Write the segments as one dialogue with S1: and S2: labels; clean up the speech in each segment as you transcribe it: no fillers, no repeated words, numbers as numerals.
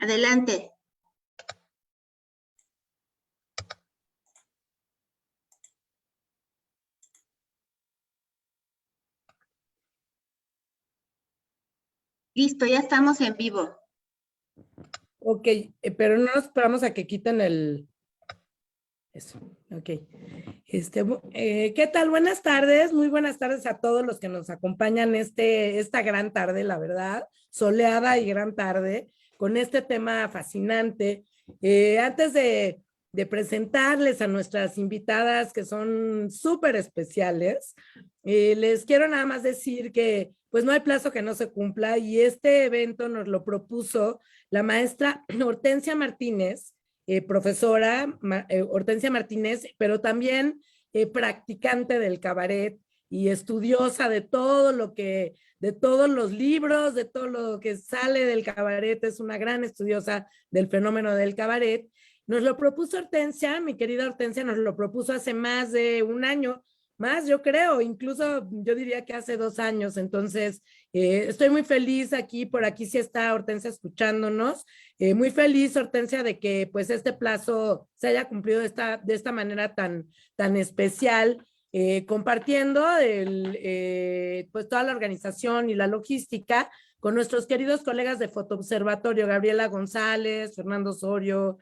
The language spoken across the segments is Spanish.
S1: Adelante. Listo, ya estamos en vivo.
S2: Ok, pero no nos esperamos a que quiten el... Eso, ok. ¿Qué tal? Buenas tardes, muy buenas tardes a todos los que nos acompañan esta gran tarde, la verdad, soleada y gran tarde, con este tema fascinante. Antes de presentarles a nuestras invitadas que son súper especiales, les quiero nada más decir que pues no hay plazo que no se cumpla y este evento nos lo propuso la maestra Hortensia Martínez, profesora Hortensia Martínez, pero también practicante del cabaret y estudiosa de todo lo que, de todos los libros, de todo lo que sale del cabaret, es una gran estudiosa del fenómeno del cabaret. Nos lo propuso Hortensia, mi querida Hortensia, nos lo propuso hace más de un año, más yo creo, incluso yo diría que hace 2 años, entonces estoy muy feliz aquí, por aquí sí está Hortensia escuchándonos, muy feliz Hortensia de que pues este plazo se haya cumplido de esta manera tan especial, compartiendo pues toda la organización y la logística con nuestros queridos colegas de Fotoobservatorio, Gabriela González, Fernando Osorio,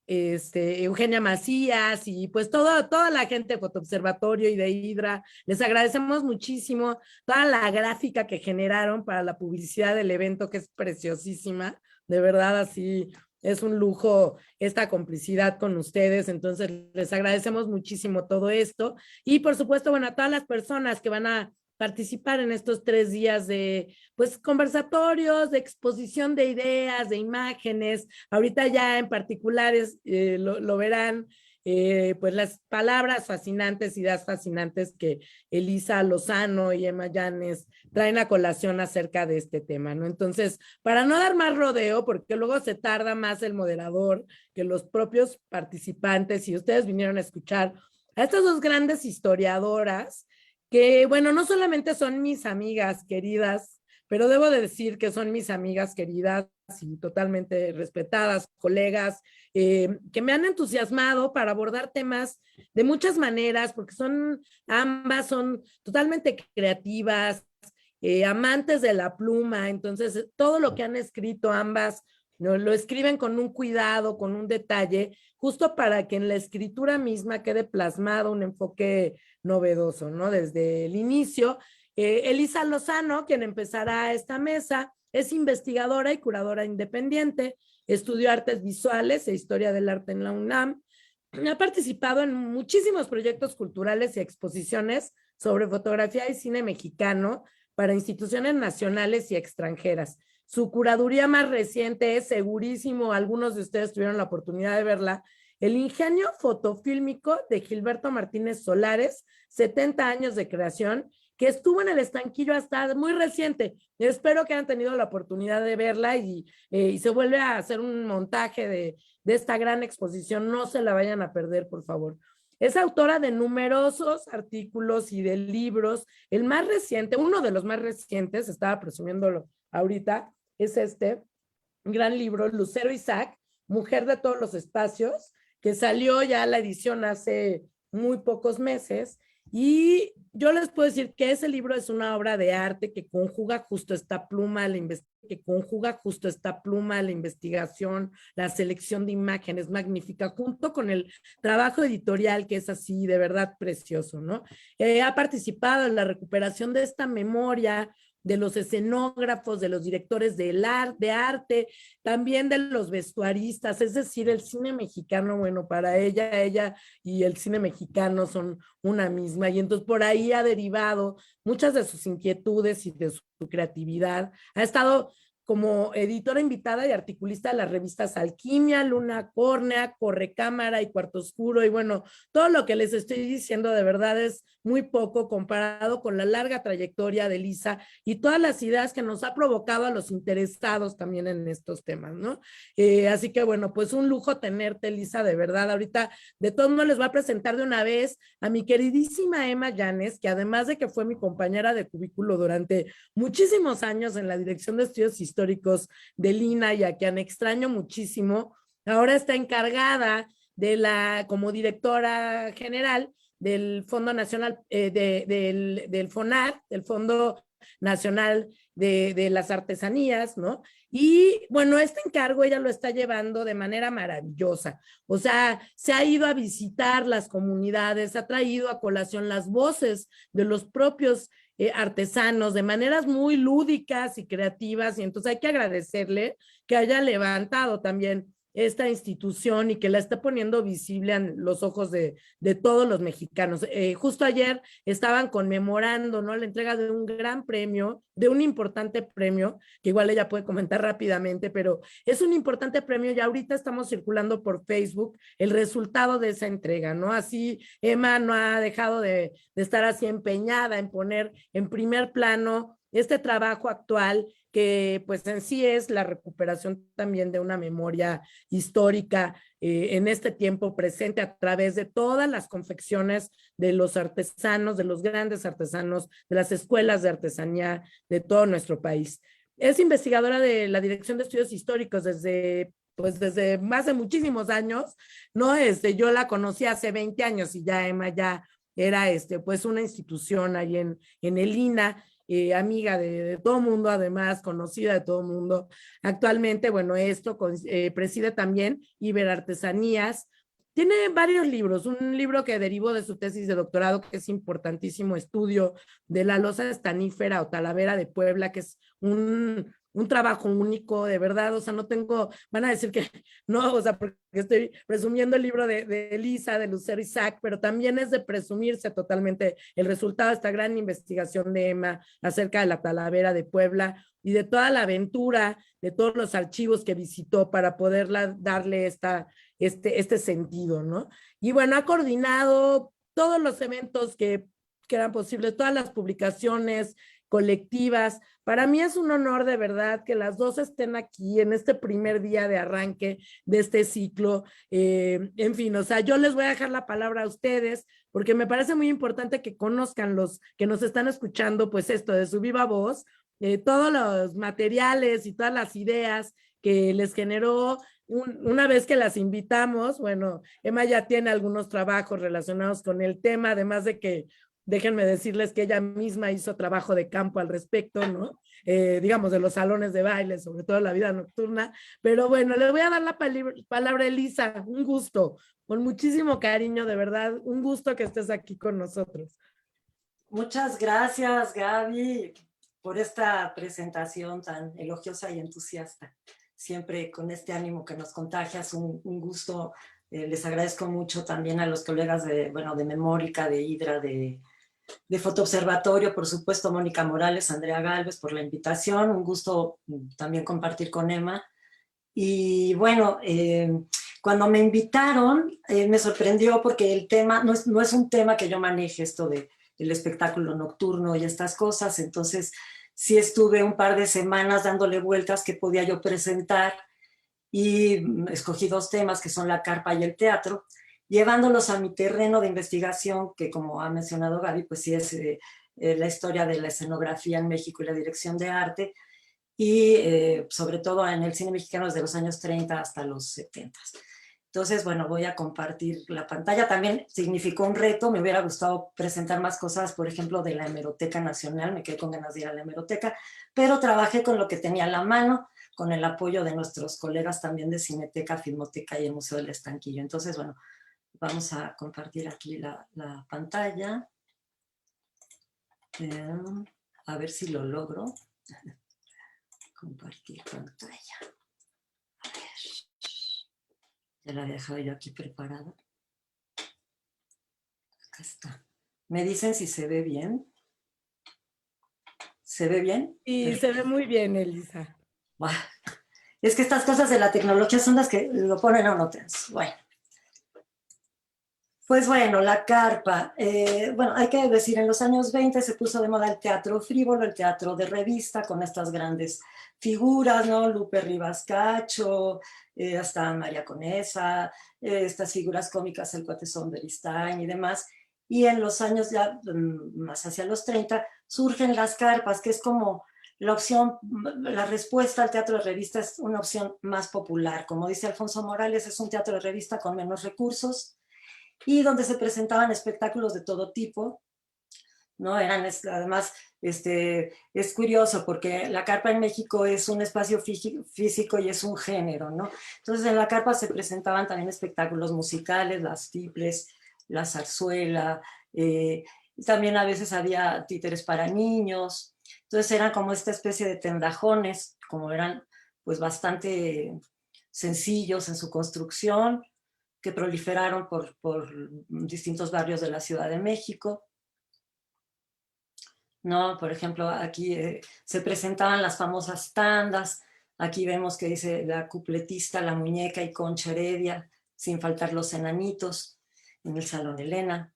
S2: Eugenia Macías y pues toda la gente de Fotoobservatorio y de Hidra. Les agradecemos muchísimo toda la gráfica que generaron para la publicidad del evento, que es preciosísima, de verdad, así es un lujo esta complicidad con ustedes, entonces les agradecemos muchísimo todo esto y por supuesto, bueno, a todas las personas que van a participar en estos 3 días de pues conversatorios, de exposición de ideas, de imágenes. Ahorita ya en particulares lo verán, pues las palabras fascinantes, ideas fascinantes que Elisa Lozano y Emma Llanes traen a colación acerca de este tema, ¿no? Entonces, para no dar más rodeo, porque luego se tarda más el moderador que los propios participantes, y ustedes vinieron a escuchar a estas dos grandes historiadoras, que, bueno, no solamente son mis amigas queridas, pero debo de decir que son mis amigas queridas y totalmente respetadas, colegas, que me han entusiasmado para abordar temas de muchas maneras, porque ambas son totalmente creativas, amantes de la pluma, entonces todo lo que han escrito ambas lo escriben con un cuidado, con un detalle, justo para que en la escritura misma quede plasmado un enfoque novedoso, ¿no? Desde el inicio, Elisa Lozano, quien empezará esta mesa, es investigadora y curadora independiente, estudió artes visuales e historia del arte en la UNAM, ha participado en muchísimos proyectos culturales y exposiciones sobre fotografía y cine mexicano para instituciones nacionales y extranjeras. Su curaduría más reciente es, segurísimo, algunos de ustedes tuvieron la oportunidad de verla, El ingenio fotofílmico de Gilberto Martínez Solares, 70 años de creación, que estuvo en el estanquillo hasta muy reciente. Espero que hayan tenido la oportunidad de verla y se vuelve a hacer un montaje de esta gran exposición. No se la vayan a perder, por favor. Es autora de numerosos artículos y de libros. El más reciente, uno de los más recientes, estaba presumiéndolo ahorita, es este gran libro, Lucero Isaac, Mujer de todos los espacios, que salió ya la edición hace muy pocos meses. Y yo les puedo decir que ese libro es una obra de arte que conjuga justo esta pluma, la investigación, la selección de imágenes magnífica, junto con el trabajo editorial que es así de verdad precioso, ¿no? Ha participado en la recuperación de esta memoria de los escenógrafos, de los directores de arte, también de los vestuaristas, es decir, el cine mexicano, bueno, para ella y el cine mexicano son una misma, y entonces por ahí ha derivado muchas de sus inquietudes y de su creatividad. Ha estado como editora invitada y articulista de las revistas Alquimia, Luna Córnea, Correcámara y Cuarto Oscuro, y bueno, todo lo que les estoy diciendo de verdad es muy poco comparado con la larga trayectoria de Elisa y todas las ideas que nos ha provocado a los interesados también en estos temas, ¿no? Así que bueno, pues un lujo tenerte, Elisa, de verdad. Ahorita de todos modos les voy a presentar de una vez a mi queridísima Emma Llanes, que además de que fue mi compañera de cubículo durante muchísimos años en la Dirección de Estudios Históricos de Lina, y a quien extraño muchísimo. Ahora está encargada como directora general del Fondo Nacional, del FONAR, del Fondo Nacional de las Artesanías, ¿no? Y bueno, este encargo ella lo está llevando de manera maravillosa. O sea, se ha ido a visitar las comunidades, ha traído a colación las voces de los propios artesanos de maneras muy lúdicas y creativas, y entonces hay que agradecerle que haya levantado también esta institución y que la está poniendo visible en los ojos de todos los mexicanos. Justo ayer estaban conmemorando, ¿no?, la entrega de un gran premio, de un importante premio, que igual ella puede comentar rápidamente, pero es un importante premio y ahorita estamos circulando por Facebook el resultado de esa entrega, ¿no? Así Emma no ha dejado de estar así empeñada en poner en primer plano este trabajo actual, que pues en sí es la recuperación también de una memoria histórica en este tiempo presente a través de todas las confecciones de los artesanos, de los grandes artesanos, de las escuelas de artesanía de todo nuestro país. Es investigadora de la Dirección de Estudios Históricos desde más de muchísimos años, ¿no? Yo la conocí hace 20 años y ya Emma ya era pues una institución ahí en el INA, amiga de todo mundo, además conocida de todo mundo. Actualmente, bueno, preside también Iberartesanías. Tiene varios libros, un libro que derivó de su tesis de doctorado, que es importantísimo, Estudio de la loza estanífera o talavera de Puebla, que es un trabajo único, de verdad. O sea, no tengo, van a decir que no, o sea, porque estoy presumiendo el libro de Elisa, de Lucero Isaac, pero también es de presumirse totalmente el resultado de esta gran investigación de Emma acerca de la talavera de Puebla y de toda la aventura, de todos los archivos que visitó para poderla darle este sentido, ¿no? Y bueno, ha coordinado todos los eventos que eran posibles, todas las publicaciones colectivas. Para mí es un honor de verdad que las dos estén aquí en este primer día de arranque de este ciclo. En fin, o sea, yo les voy a dejar la palabra a ustedes porque me parece muy importante que conozcan los que nos están escuchando, pues esto de su viva voz, todos los materiales y todas las ideas que les generó una vez que las invitamos. Bueno, Emma ya tiene algunos trabajos relacionados con el tema, además de que déjenme decirles que ella misma hizo trabajo de campo al respecto, ¿no? Digamos, de los salones de baile, sobre todo la vida nocturna. Pero bueno, le voy a dar la palabra a Elisa. Un gusto, con muchísimo cariño, de verdad, un gusto que estés aquí con nosotros.
S1: Muchas gracias, Gaby, por esta presentación tan elogiosa y entusiasta. Siempre con este ánimo que nos contagias, un gusto. Les agradezco mucho también a los colegas de Memórica, de Hidra, de Fotoobservatorio, por supuesto, Mónica Morales, Andrea Gálvez, por la invitación. Un gusto también compartir con Emma. Y bueno, cuando me invitaron, me sorprendió porque el tema no es un tema que yo maneje, esto del espectáculo nocturno y estas cosas. Entonces sí estuve un par de semanas dándole vueltas que podía yo presentar, y escogí dos temas que son la carpa y el teatro, llevándolos a mi terreno de investigación, que como ha mencionado Gaby, pues sí es la historia de la escenografía en México y la dirección de arte, y sobre todo en el cine mexicano desde los años 30 hasta los 70. Entonces, bueno, voy a compartir la pantalla. También significó un reto, me hubiera gustado presentar más cosas, por ejemplo, de la Hemeroteca Nacional, me quedé con ganas de ir a la Hemeroteca, pero trabajé con lo que tenía a la mano, con el apoyo de nuestros colegas también de Cineteca, Filmoteca y el Museo del Estanquillo. Entonces, bueno, vamos a compartir aquí la pantalla. A ver si lo logro. Compartir pantalla. A ver. Ya la he dejado yo aquí preparada. Acá está. ¿Me dicen si se ve bien? ¿Se ve bien?
S2: Sí, se ve muy bien, Elisa.
S1: Bueno, es que estas cosas de la tecnología son las que lo ponen a uno tenso. Bueno. Pues bueno, la carpa. Bueno, hay que decir, en los años 20 se puso de moda el teatro frívolo, el teatro de revista, con estas grandes figuras, ¿no? Lupe Rivas Cacho, hasta María Conesa, estas figuras cómicas, el Cuatezón Beristain y demás. Y en los años ya más hacia los 30 surgen las carpas, que es como la respuesta al teatro de revista es una opción más popular. Como dice Alfonso Morales, es un teatro de revista con menos recursos y donde se presentaban espectáculos de todo tipo, ¿no? Además, es curioso porque la carpa en México es un espacio físico y es un género, ¿no? Entonces en la carpa se presentaban también espectáculos musicales, las tiples, la zarzuela, también a veces había títeres para niños, entonces eran como esta especie de tendajones, como eran pues bastante sencillos en su construcción, que proliferaron por distintos barrios de la Ciudad de México. ¿No? Por ejemplo, aquí se presentaban las famosas tandas, aquí vemos que dice la cupletista, la muñeca y Concha Heredia, sin faltar los enanitos, en el Salón Elena.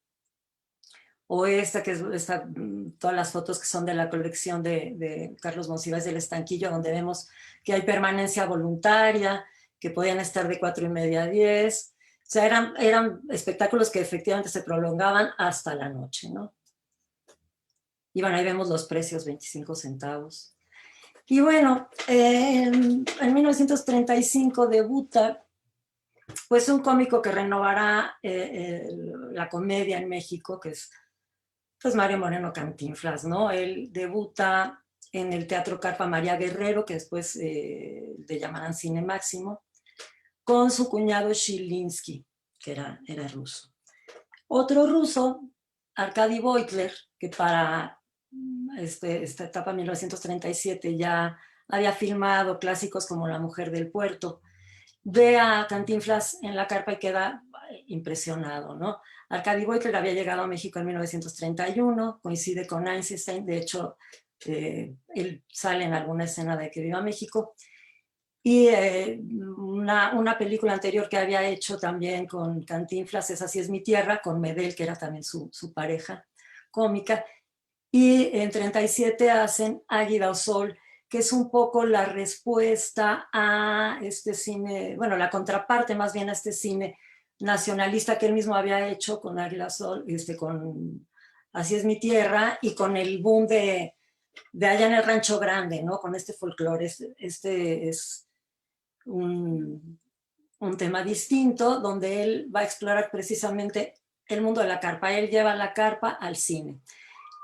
S1: O esta, que es todas las fotos que son de la colección de Carlos Monsiváis del Estanquillo, donde vemos que hay permanencia voluntaria, que podían estar de 4:30 a 10. O sea, eran espectáculos que efectivamente se prolongaban hasta la noche, ¿no? Y bueno, ahí vemos los precios, 25 centavos. Y bueno, en 1935 debuta pues un cómico que renovará la comedia en México, que es pues Mario Moreno Cantinflas, ¿no? Él debuta en el Teatro Carpa María Guerrero, que después le llamarán Cine Máximo, con su cuñado Shilinsky, que era ruso. Otro ruso, Arkady Beutler, que para esta etapa 1937 ya había filmado clásicos como La Mujer del Puerto, ve a Cantinflas en la carpa y queda impresionado, ¿no? Arkady Beutler había llegado a México en 1931, coincide con Einstein, de hecho, él sale en alguna escena de Que Viva México, y una película anterior que había hecho también con Cantinflas es Así es mi tierra, con Medel, que era también su pareja cómica, y en 37 hacen Águila o Sol, que es un poco la respuesta a este cine, bueno, la contraparte más bien a este cine nacionalista que él mismo había hecho con Águila o Sol, con Así es mi tierra, y con el boom de allá en el Rancho Grande, ¿no? Con este folclore. Este es un tema distinto donde él va a explorar precisamente el mundo de la carpa. Él lleva la carpa al cine.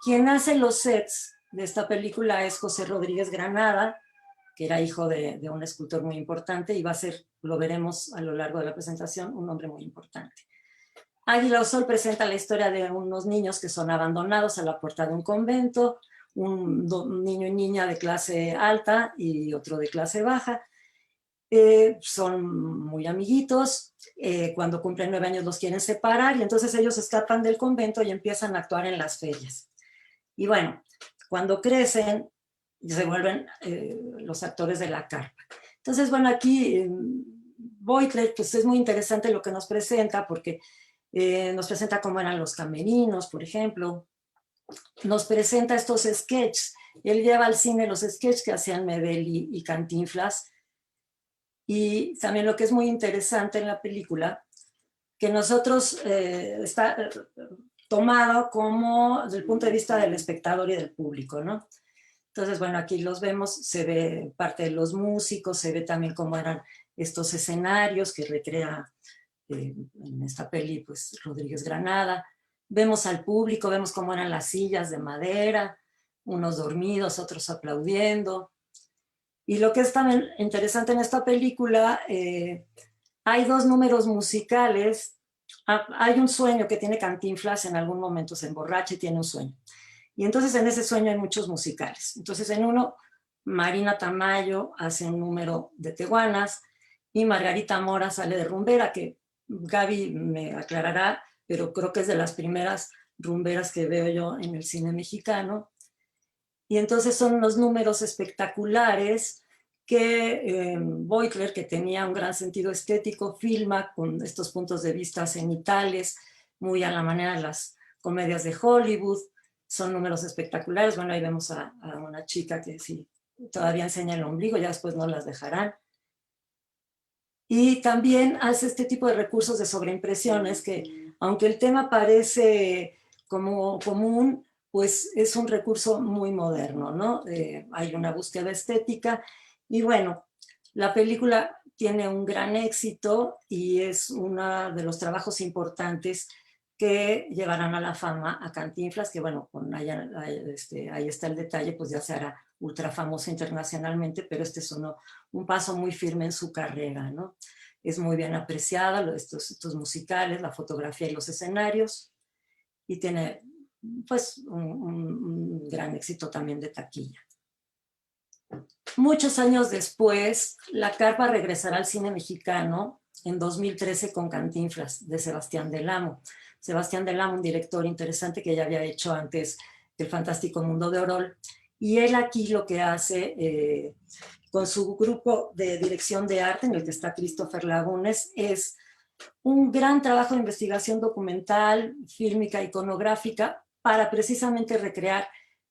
S1: Quien hace los sets de esta película es José Rodríguez Granada, que era hijo de un escultor muy importante y va a ser, lo veremos a lo largo de la presentación, un hombre muy importante. Águila o Sol presenta la historia de unos niños que son abandonados a la puerta de un convento, un niño y niña de clase alta y otro de clase baja. Son muy amiguitos, cuando cumplen 9 años los quieren separar y entonces ellos escapan del convento y empiezan a actuar en las ferias. Y bueno, cuando crecen, se vuelven los actores de la carpa. Entonces, bueno, aquí Beutler, pues es muy interesante lo que nos presenta, porque nos presenta cómo eran los camerinos, por ejemplo, nos presenta estos sketches. Él lleva al cine los sketches que hacían Medel y Cantinflas, y también lo que es muy interesante en la película, que nosotros está tomado como desde el punto de vista del espectador y del público, ¿no? Entonces, bueno, aquí los vemos, se ve parte de los músicos, se ve también cómo eran estos escenarios que recrea en esta peli, pues, Rodríguez Granada. Vemos al público, vemos cómo eran las sillas de madera, unos dormidos, otros aplaudiendo. Y lo que es también interesante en esta película, hay 2 números musicales. Hay un sueño que tiene Cantinflas, en algún momento se emborracha y tiene un sueño. Y entonces en ese sueño hay muchos musicales. Entonces en uno, Marina Tamayo hace un número de Teguanas y Margarita Mora sale de rumbera, que Gaby me aclarará, pero creo que es de las primeras rumberas que veo yo en el cine mexicano. Y entonces son unos números espectaculares que Beutler, que tenía un gran sentido estético, filma con estos puntos de vista cenitales, muy a la manera de las comedias de Hollywood. Son números espectaculares. Bueno, ahí vemos a una chica que sí, todavía enseña el ombligo, ya después no las dejarán. Y también hace este tipo de recursos de sobreimpresiones que, aunque el tema parece como común, pues es un recurso muy moderno, ¿no? Hay una búsqueda estética y bueno, la película tiene un gran éxito y es uno de los trabajos importantes que llevarán a la fama a Cantinflas, que bueno, ahí está el detalle, pues ya se hará ultra famoso internacionalmente, pero este es un paso muy firme en su carrera, ¿no? Es muy bien apreciada, estos musicales, la fotografía y los escenarios, y tiene pues un gran éxito también de taquilla. Muchos años después, La Carpa regresará al cine mexicano en 2013 con Cantinflas, de Sebastián Del Amo. Sebastián Del Amo, un director interesante que ya había hecho antes El Fantástico Mundo de Orol, y él aquí lo que hace con su grupo de dirección de arte, en el que está Christopher Lagunes, es un gran trabajo de investigación documental, fílmica, iconográfica, para precisamente recrear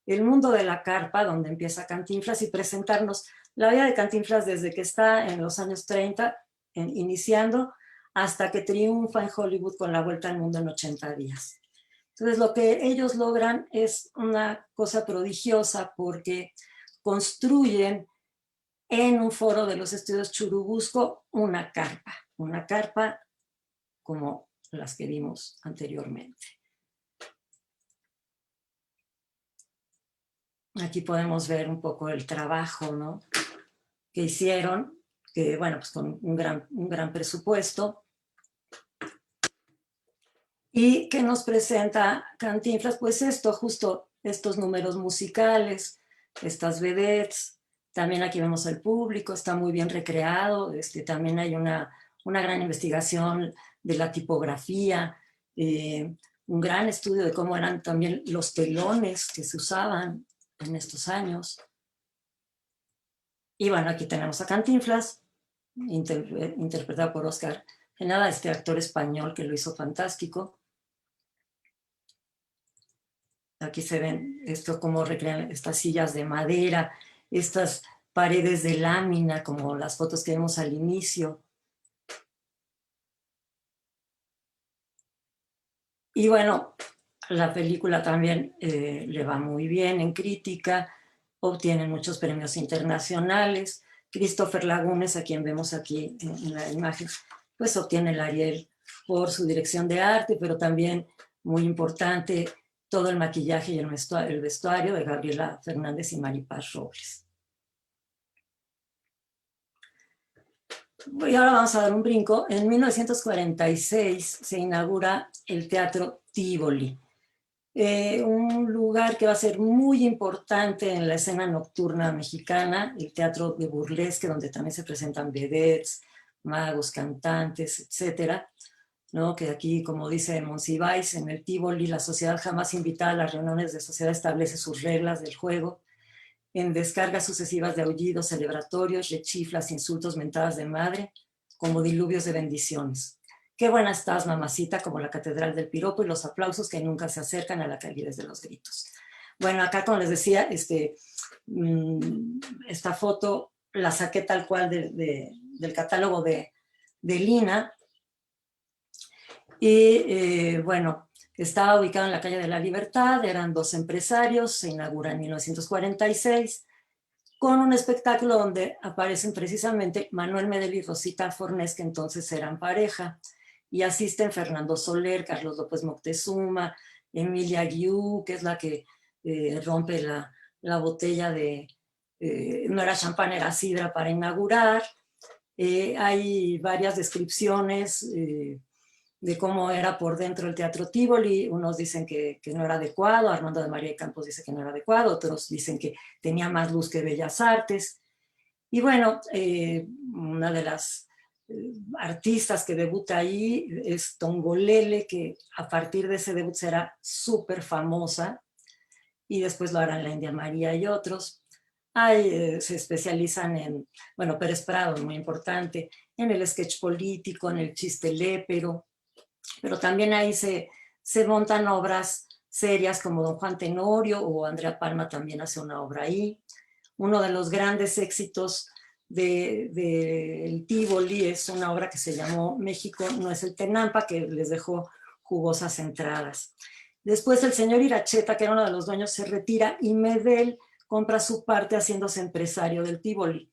S1: el mundo de la carpa, donde empieza Cantinflas, y presentarnos la vida de Cantinflas desde que está en los años 30, iniciando, hasta que triunfa en Hollywood con La Vuelta al Mundo en 80 días. Entonces, lo que ellos logran es una cosa prodigiosa porque construyen en un foro de los estudios Churubusco una carpa como las que vimos anteriormente. Aquí podemos ver un poco el trabajo, ¿no?, que hicieron, que bueno, pues con un gran presupuesto, y que nos presenta Cantinflas, pues justo estos números musicales, estas vedettes. También aquí vemos al público, está muy bien recreado, también hay una gran investigación de la tipografía, un gran estudio de cómo eran también los telones que se usaban en estos años. Y bueno, aquí tenemos a Cantinflas, interpretado por Oscar Genada, este actor español que lo hizo fantástico. Aquí se ven cómo recrean estas sillas de madera, estas paredes de lámina, como las fotos que vemos al inicio. Y bueno, la película también le va muy bien en crítica, obtiene muchos premios internacionales. Christopher Lagunes, a quien vemos aquí en la imagen, pues obtiene el Ariel por su dirección de arte, pero también, muy importante, todo el maquillaje y el vestuario de Gabriela Fernández y Maripaz Robles. Y ahora vamos a dar un brinco. En 1946 se inaugura el Teatro Tívoli, un lugar que va a ser muy importante en la escena nocturna mexicana, el teatro de burlesque, donde también se presentan vedettes, magos, cantantes, etcétera, ¿no? Que aquí, como dice Monsiváis, en el Tívoli la sociedad jamás invitada a las reuniones de sociedad establece sus reglas del juego, en descargas sucesivas de aullidos celebratorios, rechiflas, insultos, mentadas de madre, como diluvios de bendiciones. Qué buena estás, mamacita, como la catedral del piropo, y los aplausos que nunca se acercan a la calidez de los gritos. Bueno, acá, como les decía, esta foto la saqué tal cual del catálogo de Lina, y bueno, estaba ubicado en la calle de la Libertad, eran dos empresarios, se inaugura en 1946, con un espectáculo donde aparecen precisamente Manuel Medel y Rosita Fornés, que entonces eran pareja, y asisten Fernando Soler, Carlos López Moctezuma, Emilia Guiú, que es la que rompe la botella de, no era champán, era sidra para inaugurar. Hay varias descripciones de cómo era por dentro el Teatro Tívoli. Unos dicen que no era adecuado, Armando de María de Campos dice que no era adecuado, otros dicen que tenía más luz que Bellas Artes. Y bueno, una de las artistas que debuta ahí es Tongolele, que a partir de ese debut será súper famosa, y después lo harán la India María y otros. Se especializan en, bueno, Pérez Prado, muy importante, en el sketch político, en el chiste lépero, pero también ahí se montan obras serias como Don Juan Tenorio, o Andrea Palma también hace una obra ahí. Uno de los grandes éxitos del Tívoli es una obra que se llamó México no es el Tenampa, que les dejó jugosas entradas. Después el señor Iracheta, que era uno de los dueños, se retira y Medel compra su parte haciéndose empresario del Tívoli,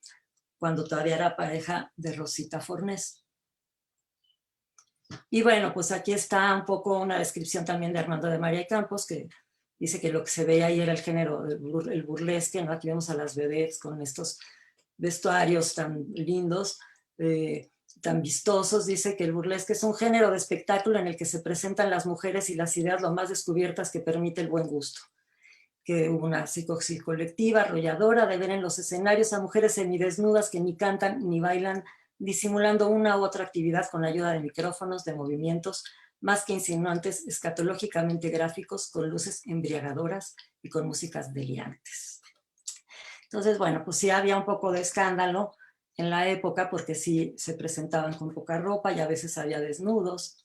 S1: cuando todavía era pareja de Rosita Fornés. Y bueno, pues aquí está un poco una descripción también de Armando de María y Campos, que dice que lo que se veía ahí era el género, el burlesque, ¿no? Aquí vemos a las vedettes con estos vestuarios tan lindos, tan vistosos. Dice que el burlesque es un género de espectáculo en el que se presentan las mujeres y las ideas lo más descubiertas que permite el buen gusto. Que hubo una psicosis colectiva, arrolladora, de ver en los escenarios a mujeres semidesnudas que ni cantan ni bailan, disimulando una u otra actividad con la ayuda de micrófonos, de movimientos, más que insinuantes, escatológicamente gráficos, con luces embriagadoras y con músicas delirantes. Entonces, bueno, pues sí había un poco de escándalo en la época, porque sí se presentaban con poca ropa y a veces había desnudos.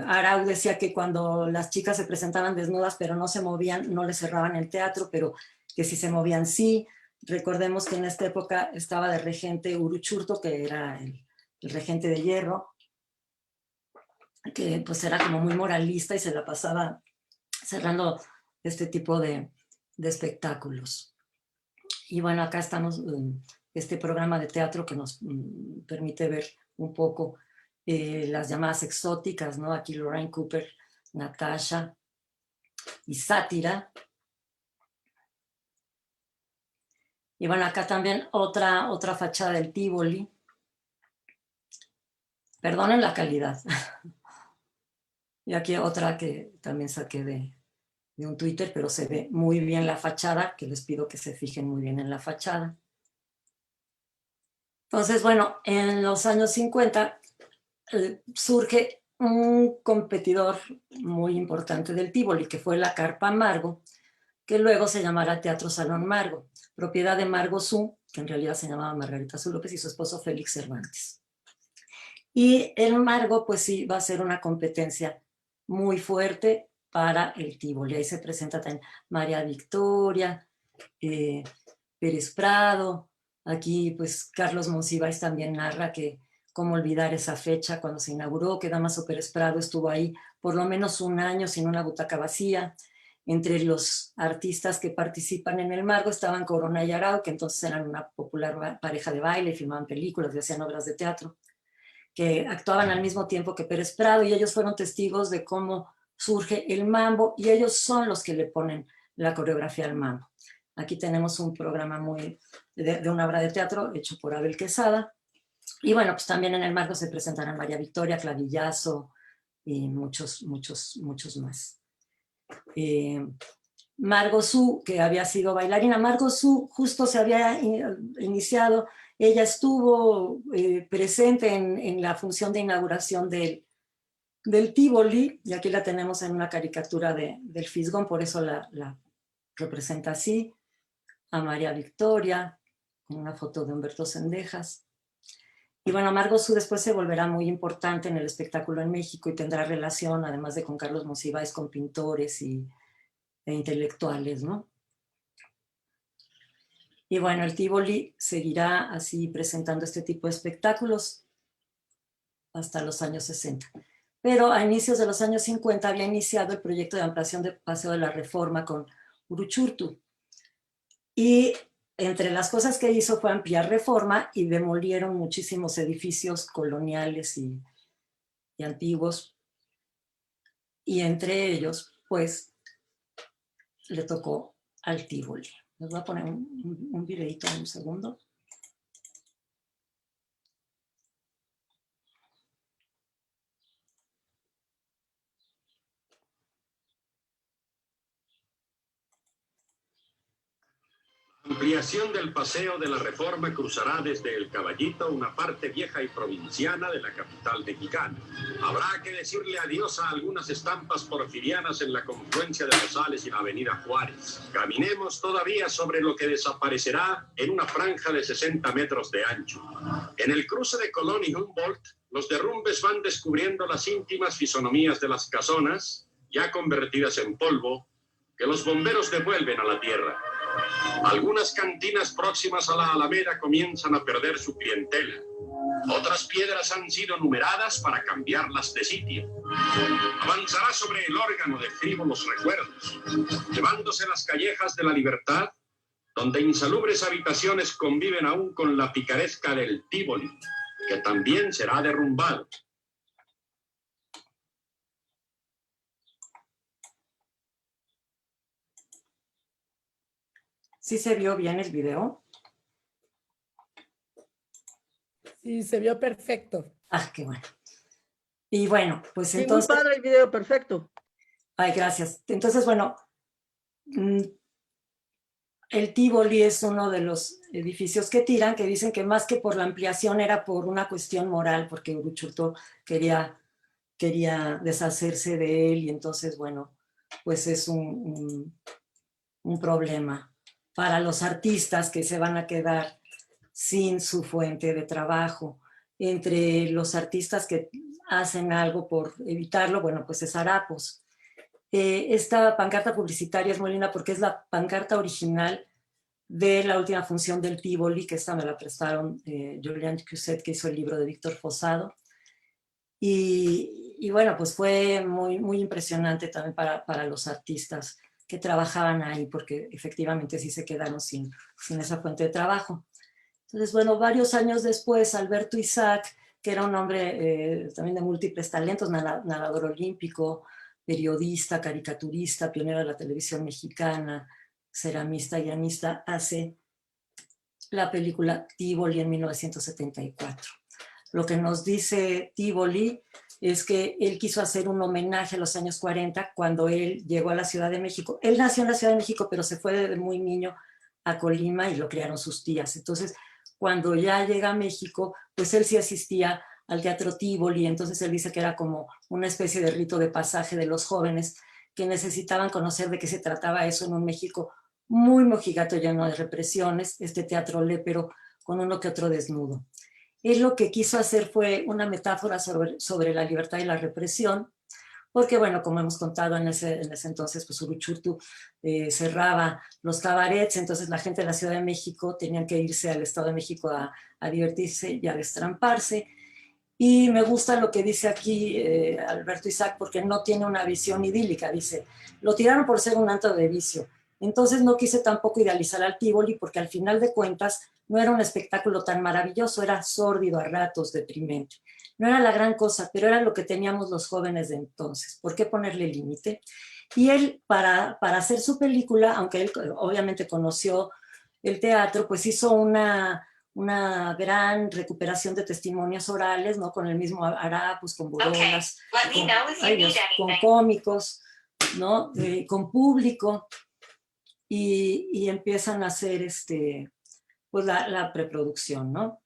S1: Arau decía que cuando las chicas se presentaban desnudas pero no se movían, no les cerraban el teatro, pero que si se movían sí. Recordemos que en esta época estaba de regente Uruchurtu, que era el regente de hierro, que pues era como muy moralista y se la pasaba cerrando este tipo de espectáculos. Y bueno, acá estamos este programa de teatro que nos permite ver un poco las llamadas exóticas, ¿no? Aquí Lorraine Cooper, Natasha y Sátira. Y bueno, acá también otra fachada del Tívoli. Perdonen la calidad. Y aquí otra que también saqué de un Twitter, pero se ve muy bien la fachada, que les pido que se fijen muy bien en la fachada. Entonces, bueno, en los años 50 surge un competidor muy importante del Tívoli, que fue la Carpa Margo, que luego se llamará Teatro Salón Margo, propiedad de Margo Su, que en realidad se llamaba Margarita Su López, y su esposo Félix Cervantes. Y el Margo, pues sí, va a ser una competencia muy fuerte para el Tívoli. Ahí se presenta también María Victoria, Pérez Prado. Aquí, pues, Carlos Monsiváis también narra que cómo olvidar esa fecha cuando se inauguró, que Dámaso Pérez Prado estuvo ahí por lo menos un año sin una butaca vacía. Entre los artistas que participan en el Margo estaban Corona y Arau, que entonces eran una popular pareja de baile, filmaban películas y hacían obras de teatro, que actuaban al mismo tiempo que Pérez Prado, y ellos fueron testigos de cómo surge el mambo, y ellos son los que le ponen la coreografía al mambo. Aquí tenemos un programa muy de una obra de teatro hecho por Abel Quesada. Y bueno, pues también en el Margo se presentarán María Victoria, Clavillazo y muchos más. Margo Su, que había sido bailarina. Margo Su justo se había iniciado, ella estuvo presente en la función de inauguración del Tívoli, y aquí la tenemos en una caricatura del Fisgón, por eso la representa así, a María Victoria, con una foto de Humberto Cendejas. Y bueno, Margo Su después se volverá muy importante en el espectáculo en México y tendrá relación, además de con Carlos Monsiváis, con pintores e intelectuales, ¿no? Y bueno, el Tívoli seguirá así presentando este tipo de espectáculos hasta los años 60. Pero a inicios de los años 50 había iniciado el proyecto de ampliación de Paseo de la Reforma con Uruchurtu. Y entre las cosas que hizo fue ampliar Reforma y demolieron muchísimos edificios coloniales y antiguos. Y entre ellos, pues, le tocó al Tívoli. Les voy a poner un videito en un segundo.
S3: La ampliación del Paseo de la Reforma cruzará desde El Caballito una parte vieja y provinciana de la capital mexicana. Habrá que decirle adiós a algunas estampas porfirianas en la confluencia de Rosales y la avenida Juárez. Caminemos todavía sobre lo que desaparecerá en una franja de 60 metros de ancho. En el cruce de Colón y Humboldt, los derrumbes van descubriendo las íntimas fisonomías de las casonas, ya convertidas en polvo, que los bomberos devuelven a la tierra. Algunas cantinas próximas a la Alameda comienzan a perder su clientela. Otras piedras han sido numeradas para cambiarlas de sitio. Avanzará sobre el órgano de frívolos recuerdos, llevándose las callejas de la Libertad, donde insalubres habitaciones conviven aún con la picaresca del Tívoli, que también será derrumbado.
S1: ¿Sí se vio bien el video?
S2: Sí, se vio perfecto.
S1: Ah, qué bueno. Y bueno, pues
S4: Sí,
S1: entonces...
S4: muy padre el video, perfecto.
S1: Ay, gracias. Entonces, bueno, el Tívoli es uno de los edificios que tiran, que dicen que más que por la ampliación era por una cuestión moral, porque Uruchurtu quería deshacerse de él y entonces, bueno, pues es un problema para los artistas que se van a quedar sin su fuente de trabajo. Entre los artistas que hacen algo por evitarlo, bueno, pues es Harapos. Esta pancarta publicitaria es muy linda porque es la pancarta original de la última función del Tívoli, que esta me la prestaron Julian Cuset, que hizo el libro de Víctor Fosado. Y bueno, pues fue muy, muy impresionante también para los artistas que trabajaban ahí, porque efectivamente sí se quedaron sin esa fuente de trabajo. Entonces, bueno, varios años después, Alberto Isaac, que era un hombre también de múltiples talentos, nadador olímpico, periodista, caricaturista, pionero de la televisión mexicana, ceramista, guionista, hace la película Tívoli en 1974. Lo que nos dice Tívoli es que él quiso hacer un homenaje a los años 40 cuando él llegó a la Ciudad de México. Él nació en la Ciudad de México, pero se fue desde muy niño a Colima y lo criaron sus tías. Entonces, cuando ya llega a México, pues él sí asistía al Teatro Tívoli, entonces él dice que era como una especie de rito de pasaje de los jóvenes que necesitaban conocer de qué se trataba eso en un México muy mojigato, lleno de represiones, este teatro lépero con uno que otro desnudo. Él lo que quiso hacer fue una metáfora sobre la libertad y la represión, porque bueno, como hemos contado en ese entonces, pues Uruchurtu cerraba los cabarets, entonces la gente de la Ciudad de México tenían que irse al Estado de México a divertirse y a destramparse. Y me gusta lo que dice aquí Alberto Isaac, porque no tiene una visión idílica. Dice, lo tiraron por ser un antro de vicio. Entonces no quise tampoco idealizar al Tívoli, porque al final de cuentas no era un espectáculo tan maravilloso, era sórdido a ratos, deprimente. No era la gran cosa, pero era lo que teníamos los jóvenes de entonces. ¿Por qué ponerle límite? Y él, para hacer su película, aunque él obviamente conoció el teatro, pues hizo una gran recuperación de testimonios orales, ¿no? Con el mismo Harapos, con buronas, con cómicos, ¿no? Con público, y empiezan a hacer pues la preproducción, ¿no?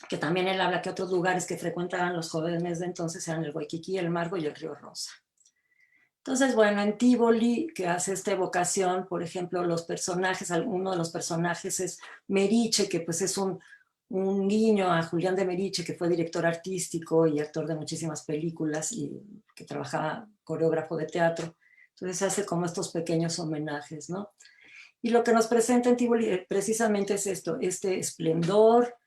S1: Que también él habla que otros lugares que frecuentaban los jóvenes de entonces eran el Waikiki, el Margo y el Río Rosa. Entonces, bueno, en Tívoli, que hace esta evocación, por ejemplo, los personajes, uno de los personajes es Meriche, que pues es un guiño a Julián de Meriche, que fue director artístico y actor de muchísimas películas y que trabajaba coreógrafo de teatro. Entonces hace como estos pequeños homenajes, ¿no? Y lo que nos presenta en Tívoli precisamente es esto, este esplendor,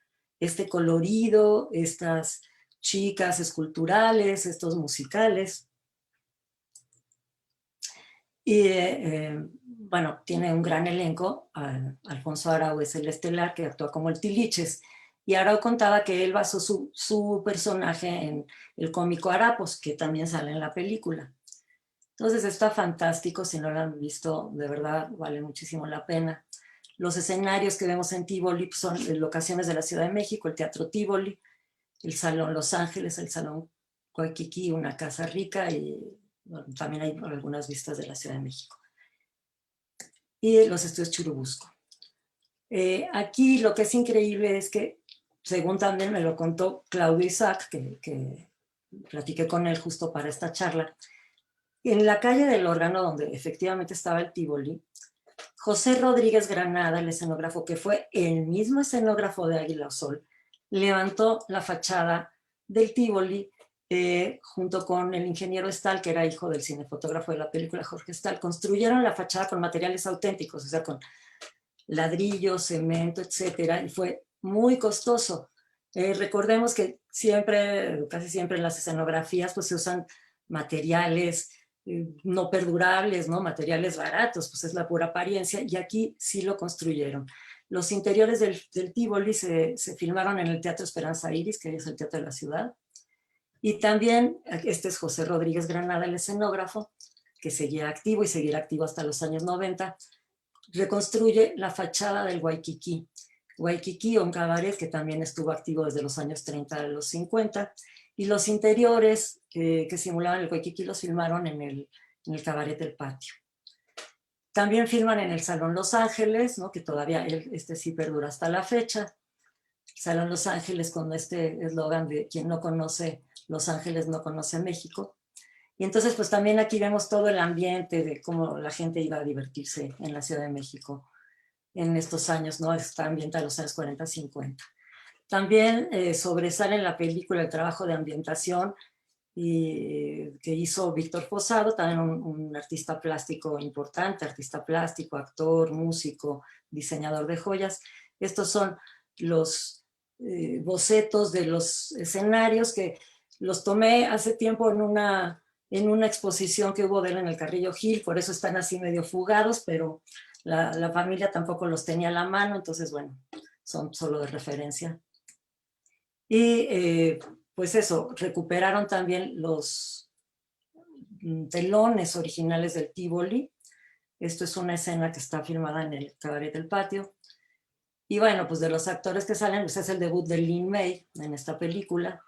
S1: este colorido, estas chicas esculturales, estos musicales. Y bueno, tiene un gran elenco. Alfonso Arau es el estelar, que actúa como el Tiliches. Y Arau contaba que él basó su personaje en el cómico Harapos, que también sale en la película. Entonces está fantástico, si no lo han visto, de verdad vale muchísimo la pena. Los escenarios que vemos en Tívoli son locaciones de la Ciudad de México, el Teatro Tívoli, el Salón Los Ángeles, el Salón Waikiki, una casa rica, y bueno, también hay algunas vistas de la Ciudad de México. Y los estudios Churubusco. Aquí lo que es increíble es que, según también me lo contó Claudio Isaac, que platiqué con él justo para esta charla, en la calle del órgano, donde efectivamente estaba el Tívoli, José Rodríguez Granada, el escenógrafo, que fue el mismo escenógrafo de Águila Sol, levantó la fachada del Tívoli junto con el ingeniero Stahl, que era hijo del cinefotógrafo de la película Jorge Stahl. Construyeron la fachada con materiales auténticos, o sea, con ladrillo, cemento, etcétera, y fue muy costoso. Recordemos que siempre, casi siempre en las escenografías pues se usan materiales no perdurables, ¿no? Materiales baratos, pues es la pura apariencia, y aquí sí lo construyeron. Los interiores del Tívoli se filmaron en el Teatro Esperanza Iris, que es el teatro de la ciudad, y también, este es José Rodríguez Granada, el escenógrafo, que seguía activo y seguirá activo hasta los años 90, reconstruye la fachada del Waikiki. Waikiki, un cabaret que también estuvo activo desde los años 30 a los 50, y los interiores que simulaban el Waikiki los filmaron en el cabaret del patio. También filman en el Salón Los Ángeles, ¿no? Que todavía este sí perdura hasta la fecha. Salón Los Ángeles con este eslogan de quien no conoce Los Ángeles no conoce México. Y entonces pues también aquí vemos todo el ambiente de cómo la gente iba a divertirse en la Ciudad de México en estos años, ¿no? Está ambientada en los años 40, 50. También sobresale en la película el trabajo de ambientación que hizo Víctor Posado, también un artista plástico importante, artista plástico, actor, músico, diseñador de joyas. Estos son los bocetos de los escenarios que los tomé hace tiempo en una exposición que hubo de él en el Carrillo Gil, por eso están así medio fugados, pero la familia tampoco los tenía a la mano, entonces bueno, son solo de referencia. Y pues eso, recuperaron también los telones originales del Tívoli. Esto es una escena que está filmada en el cabaret del patio. Y bueno, pues de los actores que salen, pues es el debut de Lin May en esta película.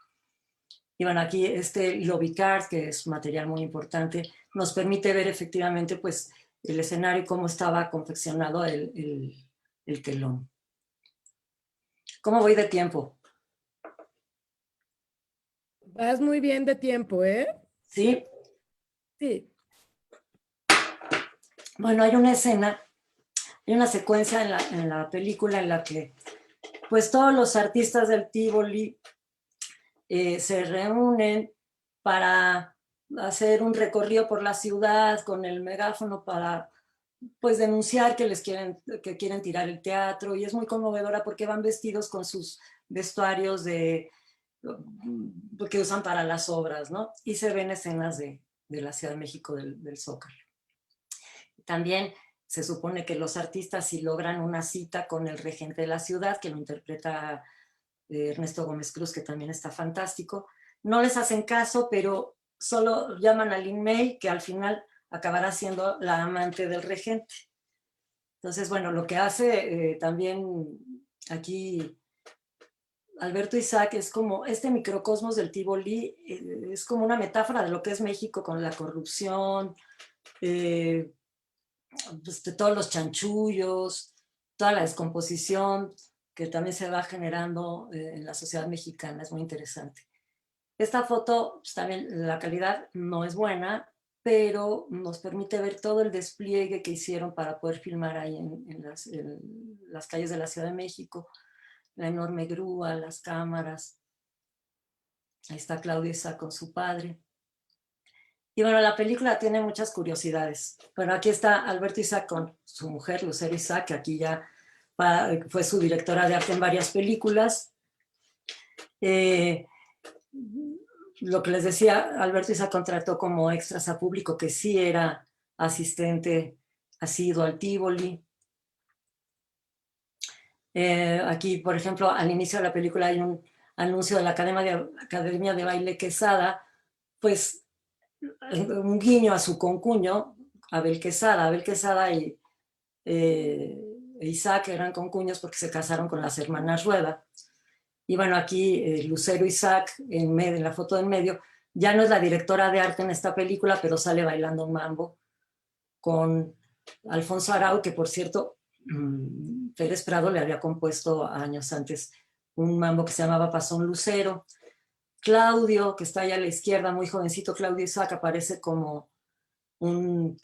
S1: Y bueno, aquí este lobby card, que es material muy importante, nos permite ver efectivamente pues el escenario y cómo estaba confeccionado el telón. ¿Cómo voy de tiempo?
S2: Vas muy bien de tiempo, ¿eh?
S1: Sí.
S2: Sí.
S1: Bueno, hay una escena, hay una secuencia en la película en la que pues todos los artistas del Tívoli se reúnen para hacer un recorrido por la ciudad con el megáfono para pues denunciar que quieren tirar el teatro, y es muy conmovedora porque van vestidos con sus vestuarios que usan para las obras, ¿no? Y se ven escenas de la Ciudad de México del Zócalo. También se supone que los artistas sí logran una cita con el regente de la ciudad, que lo interpreta Ernesto Gómez Cruz, que también está fantástico. No les hacen caso, pero solo llaman a Lin May, que al final acabará siendo la amante del regente. Entonces, bueno, lo que hace también aquí Alberto Isaac es como este microcosmos del Tívoli, es como una metáfora de lo que es México con la corrupción, pues de todos los chanchullos, toda la descomposición que también se va generando en la sociedad mexicana, es muy interesante. Esta foto, pues también la calidad no es buena, pero nos permite ver todo el despliegue que hicieron para poder filmar ahí en las calles de la Ciudad de México, la enorme grúa, las cámaras. Ahí está Claudio Isaac con su padre. Y bueno, la película tiene muchas curiosidades. Bueno, aquí está Alberto Isaac con su mujer, Lucero Isaac, que aquí ya fue su directora de arte en varias películas. Lo que les decía, Alberto Isaac contrató como extras a público que sí era asistente asiduo al Tívoli. Aquí, por ejemplo, al inicio de la película hay un anuncio de la Academia de Baile Quesada, pues un guiño a su concuño, Abel Quesada. Abel Quesada y Isaac eran concuños porque se casaron con las hermanas Rueda. Y bueno, aquí Lucero Isaac, en la foto del medio, ya no es la directora de arte en esta película, pero sale bailando un mambo con Alfonso Arau, que por cierto, Pérez Prado le había compuesto años antes un mambo que se llamaba Pasón Lucero. Claudio, que está allá a la izquierda, muy jovencito, Claudio Isaac, aparece como un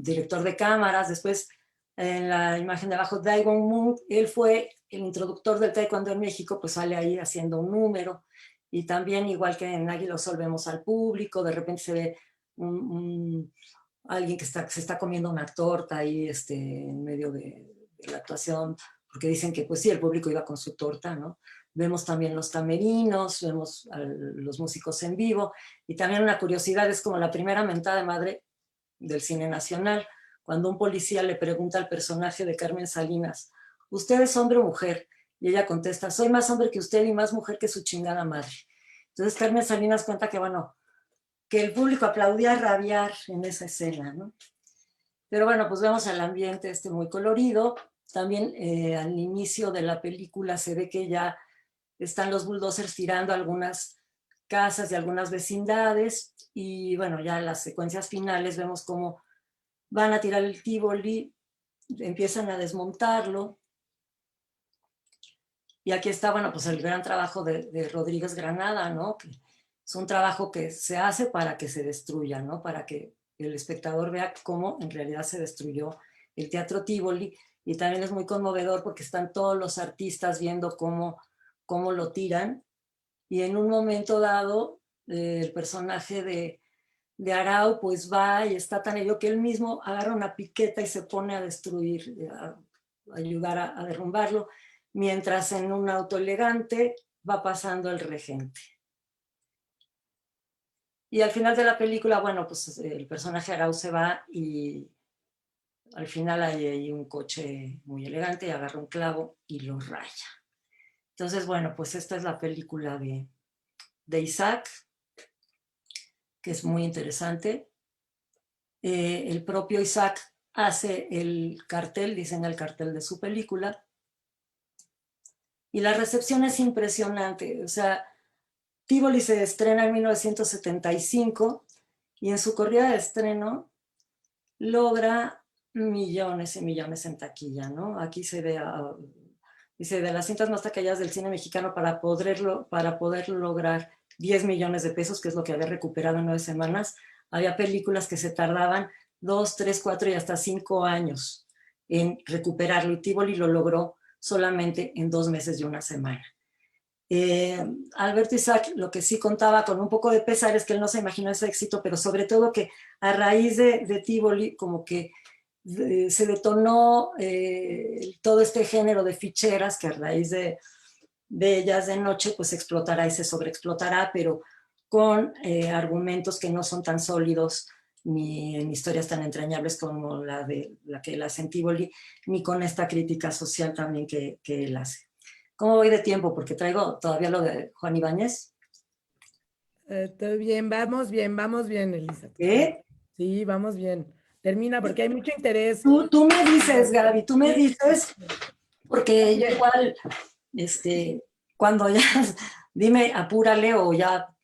S1: director de cámaras. Después, en la imagen de abajo, Daewon Moon, él fue el introductor del taekwondo en México, pues sale ahí haciendo un número. Y también, igual que en Águila Sol, vemos al público, de repente se ve alguien que se está comiendo una torta ahí en medio de la actuación, porque dicen que pues sí, el público iba con su torta, ¿no? Vemos también los camerinos, vemos a los músicos en vivo, y también una curiosidad, es como la primera mentada de madre del cine nacional, cuando un policía le pregunta al personaje de Carmen Salinas, ¿usted es hombre o mujer? Y ella contesta, soy más hombre que usted y más mujer que su chingada madre. Entonces Carmen Salinas cuenta que, bueno, que el público aplaudía rabiar en esa escena, ¿no? Pero bueno, pues vemos el ambiente muy colorido. También al inicio de la película se ve que ya están los bulldozers tirando algunas casas y algunas vecindades, y bueno, ya en las secuencias finales vemos cómo van a tirar el Tívoli, empiezan a desmontarlo, y aquí está, bueno, pues el gran trabajo de Rodríguez Granada, ¿no? Que es un trabajo que se hace para que se destruya, ¿no? Para que el espectador vea cómo en realidad se destruyó el Teatro Tívoli, y también es muy conmovedor porque están todos los artistas viendo cómo lo tiran, y en un momento dado el personaje de Arau pues va y está tan ello que él mismo agarra una piqueta y se pone a destruir, a ayudar a derrumbarlo, mientras en un auto elegante va pasando el regente. Y al final de la película, bueno, pues el personaje Arau se va y al final hay un coche muy elegante y agarra un clavo y lo raya. Entonces, bueno, pues esta es la película de Isaac, que es muy interesante. El propio Isaac hace el cartel, diseña el cartel de su película, y la recepción es impresionante. O sea, Tívoli se estrena en 1975 y en su corrida de estreno logra millones y millones en taquilla, ¿no? Aquí se ve, dice, de las cintas más taquilleras del cine mexicano para poder lograr 10 millones de pesos, que es lo que había recuperado en 9 semanas, había películas que se tardaban 2, 3, 4 y hasta 5 años en recuperarlo, y Tívoli lo logró solamente en 2 meses y 1 semana. Alberto Isaac lo que sí contaba con un poco de pesar es que él no se imaginó ese éxito, pero sobre todo que a raíz de Tívoli como que se detonó todo este género de ficheras que a raíz de ellas de noche pues explotará y se sobreexplotará, pero con argumentos que no son tan sólidos ni en historias tan entrañables como la que él hace en Tívoli, ni con esta crítica social también que él hace. ¿Cómo voy de tiempo? Porque traigo todavía lo de Juan Ibáñez.
S2: Todo bien, vamos bien, Elisa.
S1: ¿Qué?
S2: Sí, vamos bien. Termina porque hay mucho interés.
S1: Tú me dices, Gaby, tú me dices, porque yo igual, cuando ya, dime, apúrale o ya,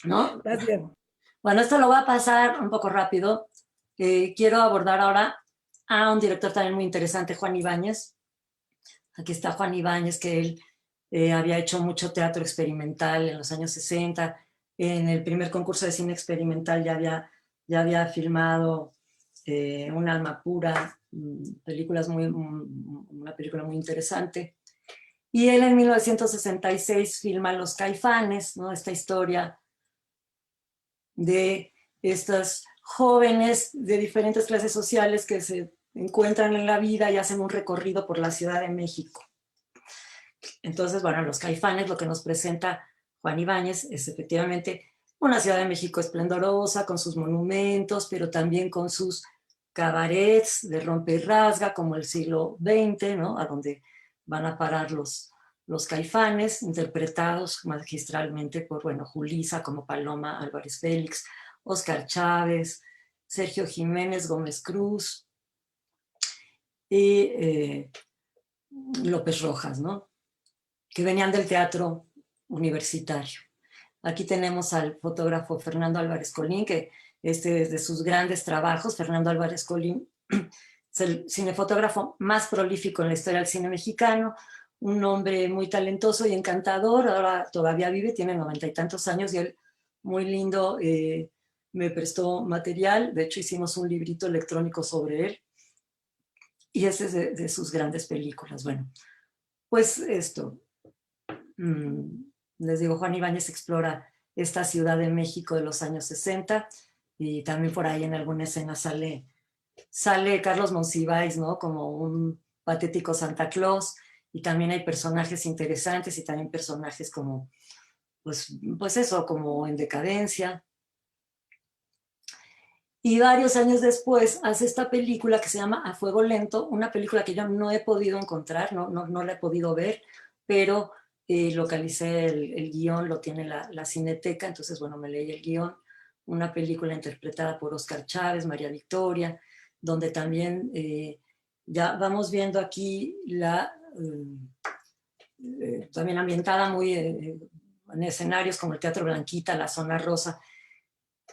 S1: ¿no?
S2: Estás bien.
S1: Bueno, esto lo voy a pasar un poco rápido. Quiero abordar ahora a un director también muy interesante, Juan Ibáñez. Aquí está Juan Ibáñez, que él había hecho mucho teatro experimental en los años 60. En el primer concurso de cine experimental ya había filmado Un alma pura, una película muy interesante. Y él en 1966 filma Los Caifanes, ¿no? Esta historia de estas jóvenes de diferentes clases sociales que se encuentran en la vida y hacen un recorrido por la Ciudad de México. Entonces, bueno, Los Caifanes, lo que nos presenta Juan Ibáñez es efectivamente una Ciudad de México esplendorosa, con sus monumentos, pero también con sus cabarets de rompe y rasga, como el siglo XX, ¿no? A donde van a parar los Caifanes, interpretados magistralmente por, bueno, Julissa, como Paloma Álvarez Félix, Oscar Chávez, Sergio Jiménez Gómez Cruz y López Rojas, ¿no? Que venían del teatro universitario. Aquí tenemos al fotógrafo Fernando Álvarez Colín, que es de sus grandes trabajos. Fernando Álvarez Colín es el cinefotógrafo más prolífico en la historia del cine mexicano, un hombre muy talentoso y encantador. Ahora todavía vive, tiene 90 y tantos años, y él, muy lindo, me prestó material. De hecho, hicimos un librito electrónico sobre él, y ese es de sus grandes películas. Bueno, pues esto, les digo, Juan Ibáñez explora esta Ciudad de México de los años 60, y también por ahí en alguna escena sale sale Carlos Monsiváis, ¿no? Como un patético Santa Claus, y también hay personajes interesantes y también personajes como, pues eso, como en decadencia. Y varios años después hace esta película que se llama A Fuego Lento, una película que yo no he podido encontrar, no la he podido ver, pero localicé el guión, lo tiene la Cineteca, entonces bueno, me leí el guión, una película interpretada por Óscar Chávez, María Victoria, donde también ya vamos viendo aquí también ambientada muy en escenarios como el Teatro Blanquita, la Zona Rosa,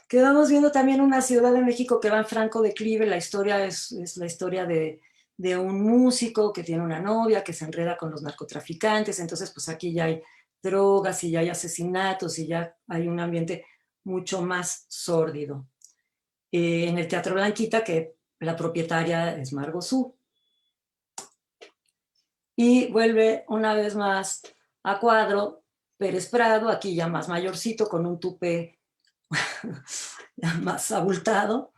S1: que vamos viendo también una Ciudad de México que va en franco declive. La historia es la historia de un músico que tiene una novia, que se enreda con los narcotraficantes, entonces pues aquí ya hay drogas y ya hay asesinatos y ya hay un ambiente mucho más sórdido. En el Teatro Blanquita, que la propietaria es Margot Su. Y vuelve una vez más a cuadro Pérez Prado, aquí ya más mayorcito, con un tupé más abultado,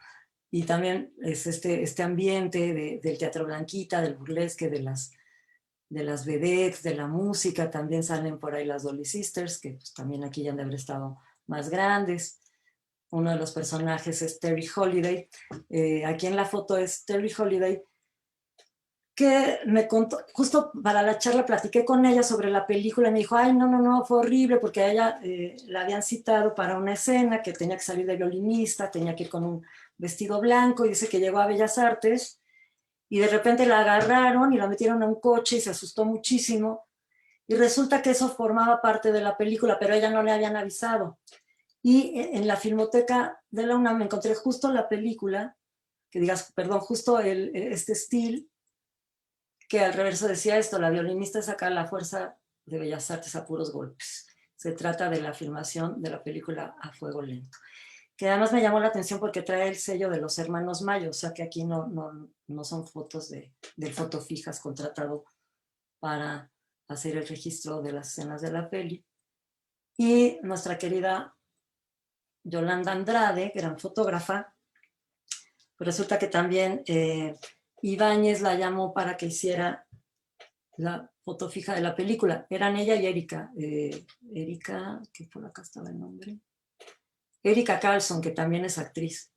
S1: y también es este ambiente del Teatro Blanquita, del burlesque, de las vedettes, de la música. También salen por ahí las Dolly Sisters, que pues también aquí ya han de haber estado más grandes. Uno de los personajes es Terry Holiday. Aquí en la foto es Terry Holiday, que me contó, justo para la charla platiqué con ella sobre la película y me dijo, ay, no, fue horrible porque a ella la habían citado para una escena que tenía que salir de violinista, tenía que ir con un vestido blanco, y dice que llegó a Bellas Artes y de repente la agarraron y la metieron a un coche y se asustó muchísimo, y resulta que eso formaba parte de la película, pero a ella no le habían avisado. Y en la Filmoteca de la UNAM me encontré justo la película, que digas, perdón, justo este estilo, que al reverso decía esto: la violinista saca la fuerza de Bellas Artes a puros golpes. Se trata de la filmación de la película A Fuego Lento, que además me llamó la atención porque trae el sello de los hermanos Mayo, o sea que aquí no son fotos del fotofijas contratado para hacer el registro de las escenas de la peli. Y nuestra querida Yolanda Andrade, gran fotógrafa, pues resulta que también Ibáñez la llamó para que hiciera la foto fija de la película. Eran ella y Erika. Erika, que por acá estaba el nombre. Erika Carlson, que también es actriz.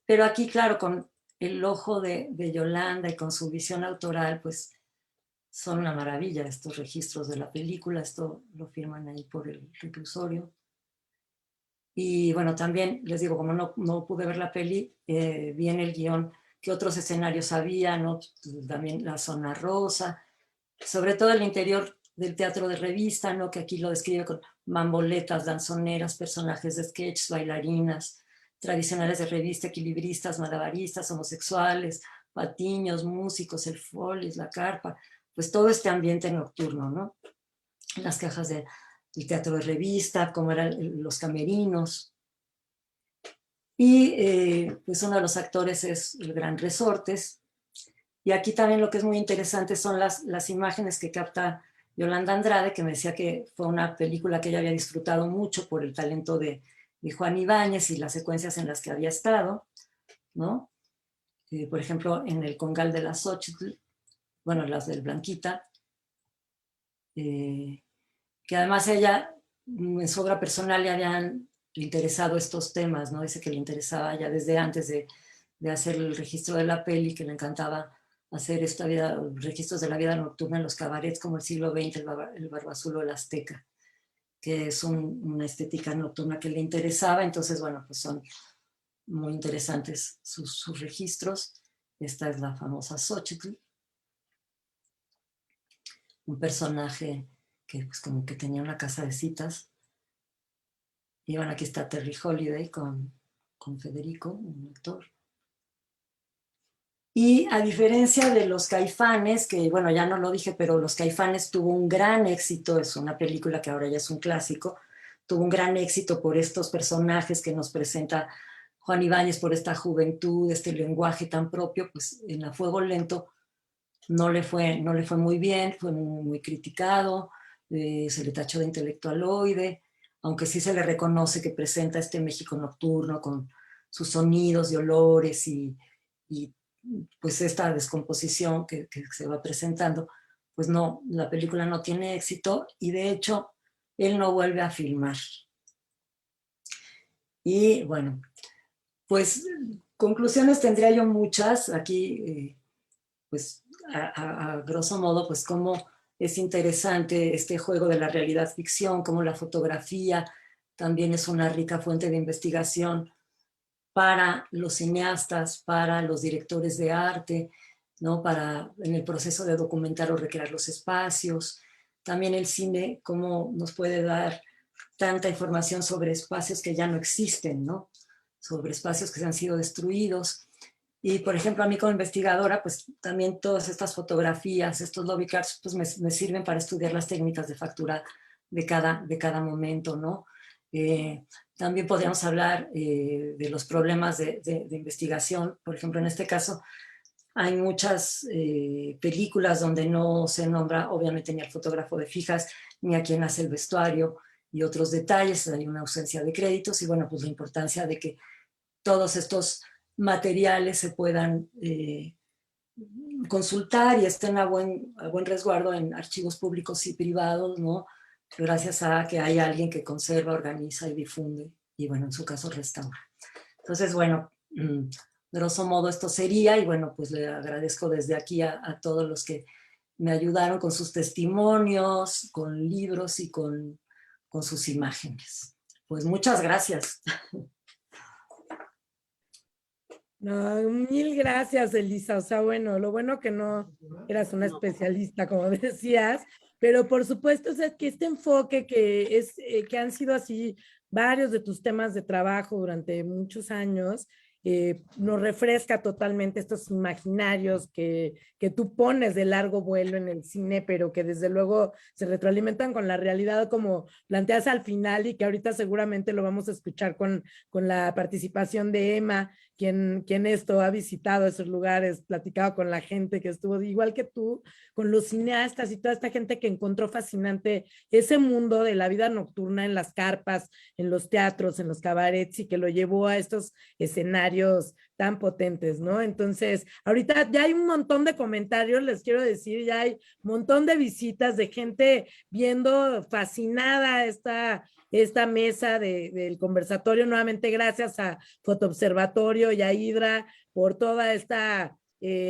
S1: Pero aquí, claro, con el ojo de Yolanda y con su visión autoral, pues son una maravilla estos registros de la película. Esto lo firman ahí por el reclusorio. Y bueno, también les digo, como no pude ver la peli, vi en el guión que otros escenarios había, ¿no? También la Zona Rosa, sobre todo el interior del teatro de revista, ¿no? Que aquí lo describe con mamboletas, danzoneras, personajes de sketches, bailarinas, tradicionales de revista, equilibristas, malabaristas, homosexuales, patiños, músicos, el folis, la carpa, pues todo este ambiente nocturno, ¿no? Las cajas del teatro de revista, como eran los camerinos. Y pues uno de los actores es el gran Resortes. Y aquí también lo que es muy interesante son las imágenes que capta Yolanda Andrade, que me decía que fue una película que ella había disfrutado mucho por el talento de Juan Ibáñez y las secuencias en las que había estado, ¿no? Por ejemplo, en el Congal de la Xochitl, bueno, las del Blanquita, que además ella, en su obra personal, le habían interesado estos temas, ¿no? Dice que le interesaba ya desde antes de hacer el registro de la peli, que le encantaba hacer registros de la vida nocturna en los cabarets como el siglo XX, el Barbazulo, el Azteca, que es una estética nocturna que le interesaba. Entonces, bueno, pues son muy interesantes sus registros. Esta es la famosa Xochitl, un personaje que pues como que tenía una casa de citas. Y bueno, aquí está Terry Holiday con Federico, un actor. Y a diferencia de Los Caifanes, que bueno, ya no lo dije, pero Los Caifanes tuvo un gran éxito, es una película que ahora ya es un clásico, tuvo un gran éxito por estos personajes que nos presenta Juan Ibáñez, por esta juventud, este lenguaje tan propio. Pues en A Fuego Lento no le fue muy bien, fue muy criticado, se le tachó de intelectualoide, aunque sí se le reconoce que presenta este México nocturno con sus sonidos y olores y pues esta descomposición que se va presentando, pues no, la película no tiene éxito y de hecho él no vuelve a filmar. Y bueno, pues conclusiones tendría yo muchas aquí, pues a grosso modo, pues cómo es interesante este juego de la realidad ficción, cómo la fotografía también es una rica fuente de investigación para los cineastas, para los directores de arte, ¿no? Para en el proceso de documentar o recrear los espacios. También el cine, cómo nos puede dar tanta información sobre espacios que ya no existen, ¿no? Sobre espacios que se han sido destruidos. Y, por ejemplo, a mí como investigadora, pues también todas estas fotografías, estos lobby cards, pues me sirven para estudiar las técnicas de factura de cada momento, ¿no? También podríamos hablar de los problemas de investigación. Por ejemplo, en este caso, hay muchas películas donde no se nombra, obviamente, ni al fotógrafo de fijas, ni a quien hace el vestuario y otros detalles. Hay una ausencia de créditos y, bueno, pues la importancia de que todos estos materiales se puedan consultar y estén a buen resguardo en archivos públicos y privados, ¿no? Gracias a que hay alguien que conserva, organiza y difunde, y bueno, en su caso restaura. Entonces, bueno, grosso modo esto sería, y bueno, pues le agradezco desde aquí a todos los que me ayudaron con sus testimonios, con libros y con sus imágenes. Pues muchas gracias.
S2: No, mil gracias, Elisa. O sea, bueno, lo bueno que no eras una especialista, como decías, pero por supuesto, o sea, que este enfoque que han sido así varios de tus temas de trabajo durante muchos años, nos refresca totalmente estos imaginarios que tú pones de largo vuelo en el cine, pero que desde luego se retroalimentan con la realidad como planteas al final y que ahorita seguramente lo vamos a escuchar con la participación de Emma, quien esto ha visitado esos lugares, platicado con la gente que estuvo igual que tú, con los cineastas y toda esta gente que encontró fascinante ese mundo de la vida nocturna en las carpas, en los teatros, en los cabarets y que lo llevó a estos escenarios tan potentes, ¿no? Entonces, ahorita ya hay un montón de comentarios, les quiero decir, ya hay un montón de visitas de gente viendo fascinada esta mesa del conversatorio. Nuevamente, gracias a Fotoobservatorio y a Hidra por toda esta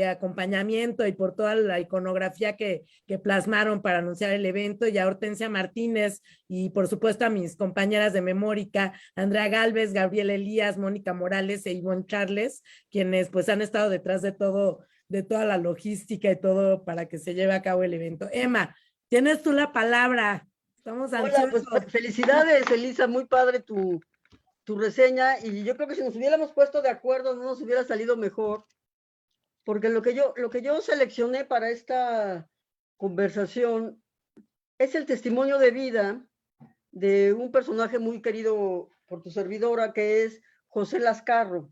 S2: acompañamiento y por toda la iconografía que plasmaron para anunciar el evento, y a Hortensia Martínez y por supuesto a mis compañeras de Memórica, Andrea Galvez, Gabriela Elías, Mónica Morales e Ivonne Charles, quienes pues han estado detrás de toda la logística y todo para que se lleve a cabo el evento. Emma, tienes tú la palabra. Estamos ansiosos.
S4: Hola, pues felicidades, Elisa, muy padre tu reseña, y yo creo que si nos hubiéramos puesto de acuerdo no nos hubiera salido mejor, porque lo que yo seleccioné para esta conversación es el testimonio de vida de un personaje muy querido por tu servidora, que es José Lascarro.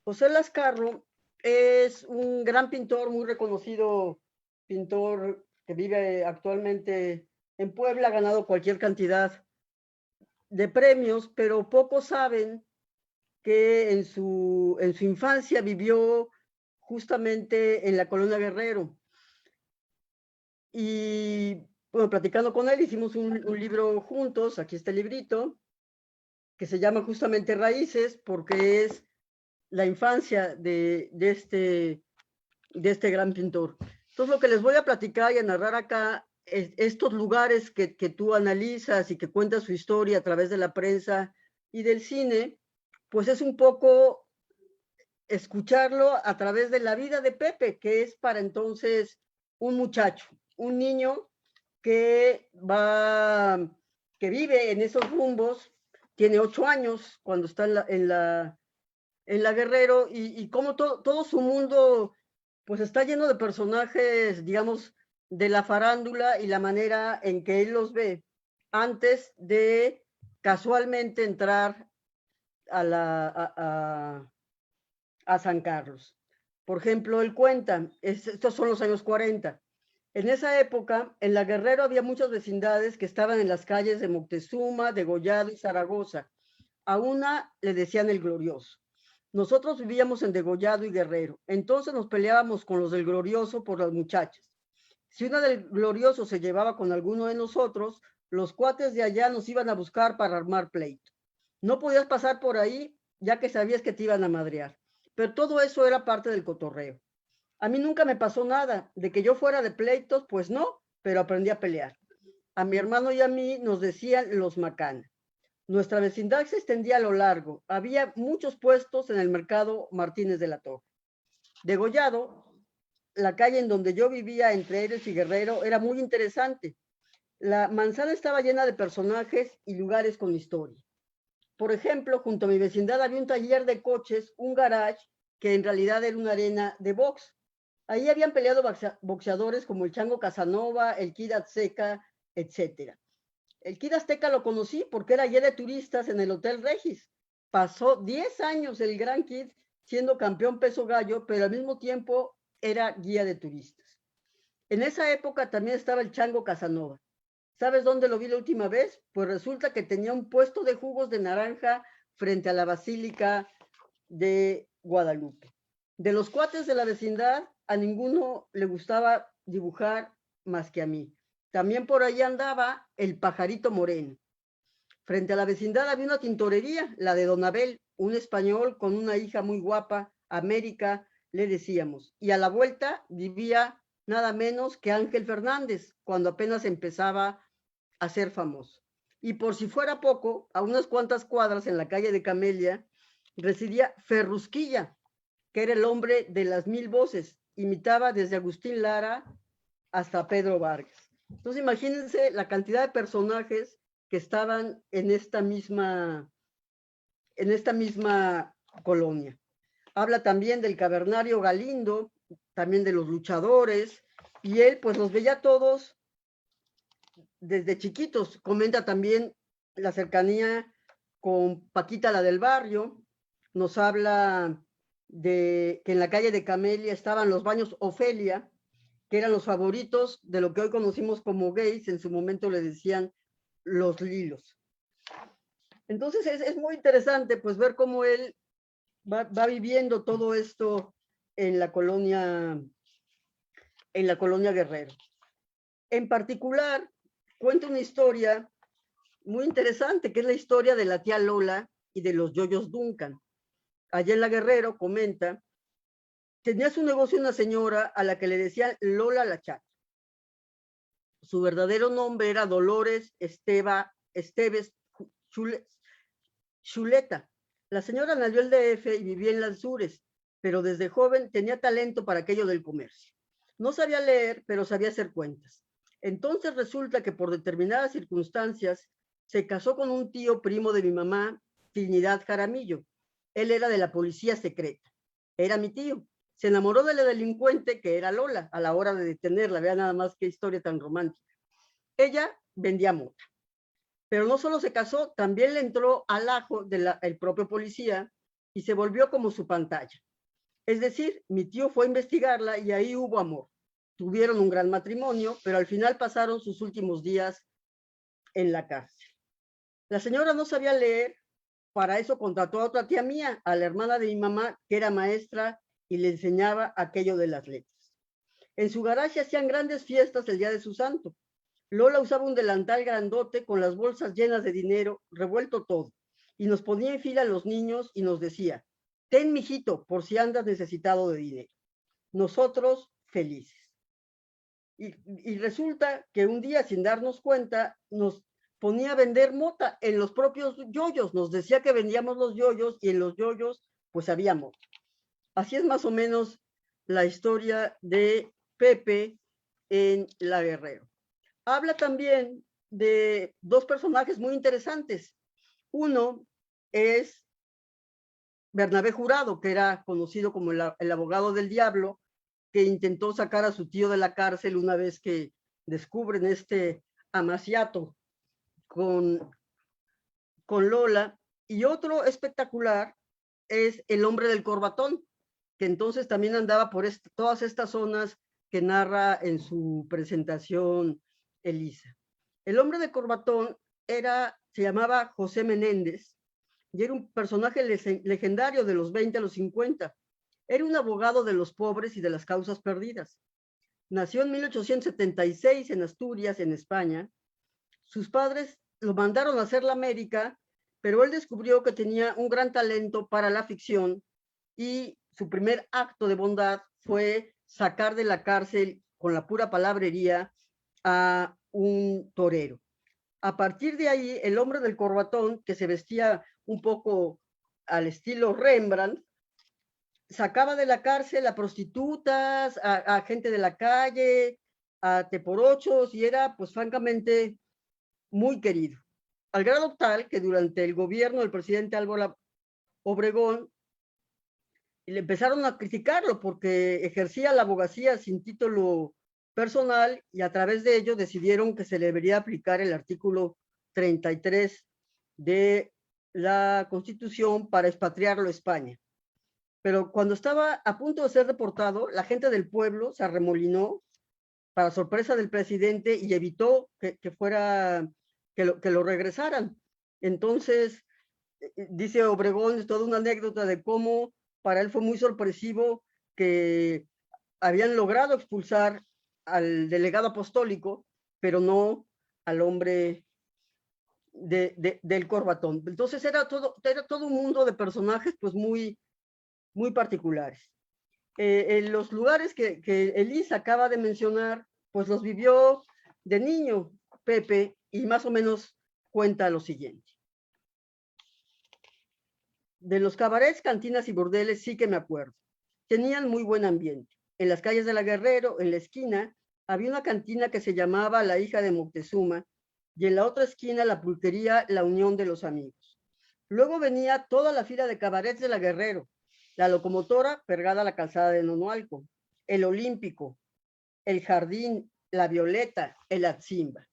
S4: José Lascarro es un gran pintor, muy reconocido pintor que vive actualmente en Puebla, ha ganado cualquier cantidad de premios, pero pocos saben que en su infancia vivió justamente en la Colonia Guerrero. Y bueno, platicando con él, hicimos un libro juntos, aquí está el librito, que se llama justamente Raíces, porque es la infancia de este gran pintor. Entonces, lo que les voy a platicar y a narrar acá, estos lugares que tú analizas y que cuentas su historia a través de la prensa y del cine, pues es un poco escucharlo a través de la vida de Pepe, que es para entonces un muchacho, un niño que vive en esos rumbos, tiene 8 años cuando está en la Guerrero, y como todo su mundo pues está lleno de personajes, digamos, de la farándula y la manera en que él los ve antes de casualmente entrar a San Carlos. Por ejemplo, él cuenta, estos son los años 40. En esa época, en la Guerrero había muchas vecindades que estaban en las calles de Moctezuma, de Gollado y Zaragoza. A una le decían el Glorioso. Nosotros vivíamos en Degollado y Guerrero, entonces nos peleábamos con los del Glorioso por las muchachas. Si una del Glorioso se llevaba con alguno de nosotros, los cuates de allá nos iban a buscar para armar pleito. No podías pasar por ahí, ya que sabías que te iban a madrear. Pero todo eso era parte del cotorreo. A mí nunca me pasó nada, de que yo fuera de pleitos, pues no, pero aprendí a pelear. A mi hermano y a mí nos decían los macana. Nuestra vecindad se extendía a lo largo. Había muchos puestos en el mercado Martínez de la Torre. Degollado, la calle en donde yo vivía entre Eres y Guerrero, era muy interesante. La manzana estaba llena de personajes y lugares con historia. Por ejemplo, junto a mi vecindad había un taller de coches, un garage, que en realidad era una arena de box. Ahí habían peleado boxeadores como el Chango Casanova, el Kid Azteca, etc. El Kid Azteca lo conocí porque era guía de turistas en el Hotel Regis. Pasó 10 años el Gran Kid siendo campeón peso gallo, pero al mismo tiempo era guía de turistas. En esa época también estaba el Chango Casanova. ¿Sabes dónde lo vi la última vez? Pues resulta que tenía un puesto de jugos de naranja frente a la Basílica de Guadalupe. De los cuates de la vecindad, a ninguno le gustaba dibujar más que a mí. También por ahí andaba el Pajarito Moreno. Frente a la vecindad había una tintorería, la de Don Abel, un español con una hija muy guapa, América, le decíamos. Y a la vuelta vivía nada menos que Ángel Fernández, cuando apenas empezaba a ser famoso. Y por si fuera poco, a unas cuantas cuadras en la calle de Camelia, residía Ferrusquilla, que era el hombre de las 1000 voces, imitaba desde Agustín Lara hasta Pedro Vargas. Entonces imagínense la cantidad de personajes que estaban en esta misma colonia. Habla también del cavernario Galindo, también de los luchadores, y él pues los veía todos desde chiquitos. Comenta también la cercanía con Paquita, la del barrio. Nos habla de que en la calle de Camelia estaban los baños Ofelia, que eran los favoritos de lo que hoy conocimos como gays. En su momento le decían los lilos. Entonces es muy interesante pues ver cómo él va viviendo todo esto en la colonia Guerrero. En particular, cuenta una historia muy interesante, que es la historia de la tía Lola y de los yoyos Duncan. Allá en la Guerrero, comenta, tenía su negocio una señora a la que le decían Lola la Chata. Su verdadero nombre era Dolores Esteves Chuleta. La señora nació en el DF y vivía en Lanzures, pero desde joven tenía talento para aquello del comercio. No sabía leer, pero sabía hacer cuentas. Entonces resulta que por determinadas circunstancias se casó con un tío primo de mi mamá, Trinidad Jaramillo. Él era de la policía secreta. Era mi tío. Se enamoró de la delincuente que era Lola a la hora de detenerla. Vea nada más qué historia tan romántica. Ella vendía mota. Pero no solo se casó, también le entró al ajo el propio policía y se volvió como su pantalla. Es decir, mi tío fue a investigarla y ahí hubo amor. Tuvieron un gran matrimonio, pero al final pasaron sus últimos días en la cárcel. La señora no sabía leer, para eso contrató a otra tía mía, a la hermana de mi mamá, que era maestra y le enseñaba aquello de las letras. En su garaje hacían grandes fiestas el día de su santo. Lola usaba un delantal grandote con las bolsas llenas de dinero, revuelto todo, y nos ponía en fila a los niños y nos decía, ten, mijito, por si andas necesitado de dinero. Nosotros felices. Y resulta que un día, sin darnos cuenta, nos ponía a vender mota en los propios yoyos. Nos decía que vendíamos los yoyos y en los yoyos pues había mota. Así es más o menos la historia de Pepe en La Guerrero. Habla también de dos personajes muy interesantes. Uno es Bernabé Jurado, que era conocido como el abogado del diablo, que intentó sacar a su tío de la cárcel una vez que descubren este amaciato con Lola. Y otro espectacular es el hombre del corbatón, que entonces también andaba por todas estas zonas que narra en su presentación Elisa. El hombre de corbatón se llamaba José Menéndez, y era un personaje legendario de los 20 a los 50. Era un abogado de los pobres y de las causas perdidas. Nació en 1876 en Asturias, en España. Sus padres lo mandaron a hacer la América, pero él descubrió que tenía un gran talento para la ficción y su primer acto de bondad fue sacar de la cárcel con la pura palabrería a un torero. A partir de ahí, el hombre del corbatón, que se vestía un poco al estilo Rembrandt, sacaba de la cárcel a prostitutas, a gente de la calle, a teporochos, y era, pues, francamente, muy querido. Al grado tal que durante el gobierno del presidente Álvaro Obregón, le empezaron a criticarlo porque ejercía la abogacía sin título personal y a través de ello decidieron que se le debería aplicar el artículo 33 de la Constitución para expatriarlo a España. Pero cuando estaba a punto de ser deportado, la gente del pueblo se arremolinó para sorpresa del presidente y evitó que lo regresaran. Entonces, dice Obregón, es toda una anécdota de cómo para él fue muy sorpresivo que habían logrado expulsar al delegado apostólico, pero no al hombre del corbatón. Entonces era todo un mundo de personajes pues muy, muy particulares. En los lugares que Elisa acaba de mencionar, pues los vivió de niño Pepe y más o menos cuenta lo siguiente. De los cabarets, cantinas y burdeles sí que me acuerdo. Tenían muy buen ambiente. En las calles de la Guerrero, en la esquina, había una cantina que se llamaba La Hija de Moctezuma y en la otra esquina la pulquería La Unión de los Amigos. Luego venía toda la fila de cabarets de la Guerrero, la Locomotora pegada a la calzada de Nonualco, el Olímpico, el Jardín, la Violeta, el Atzimba.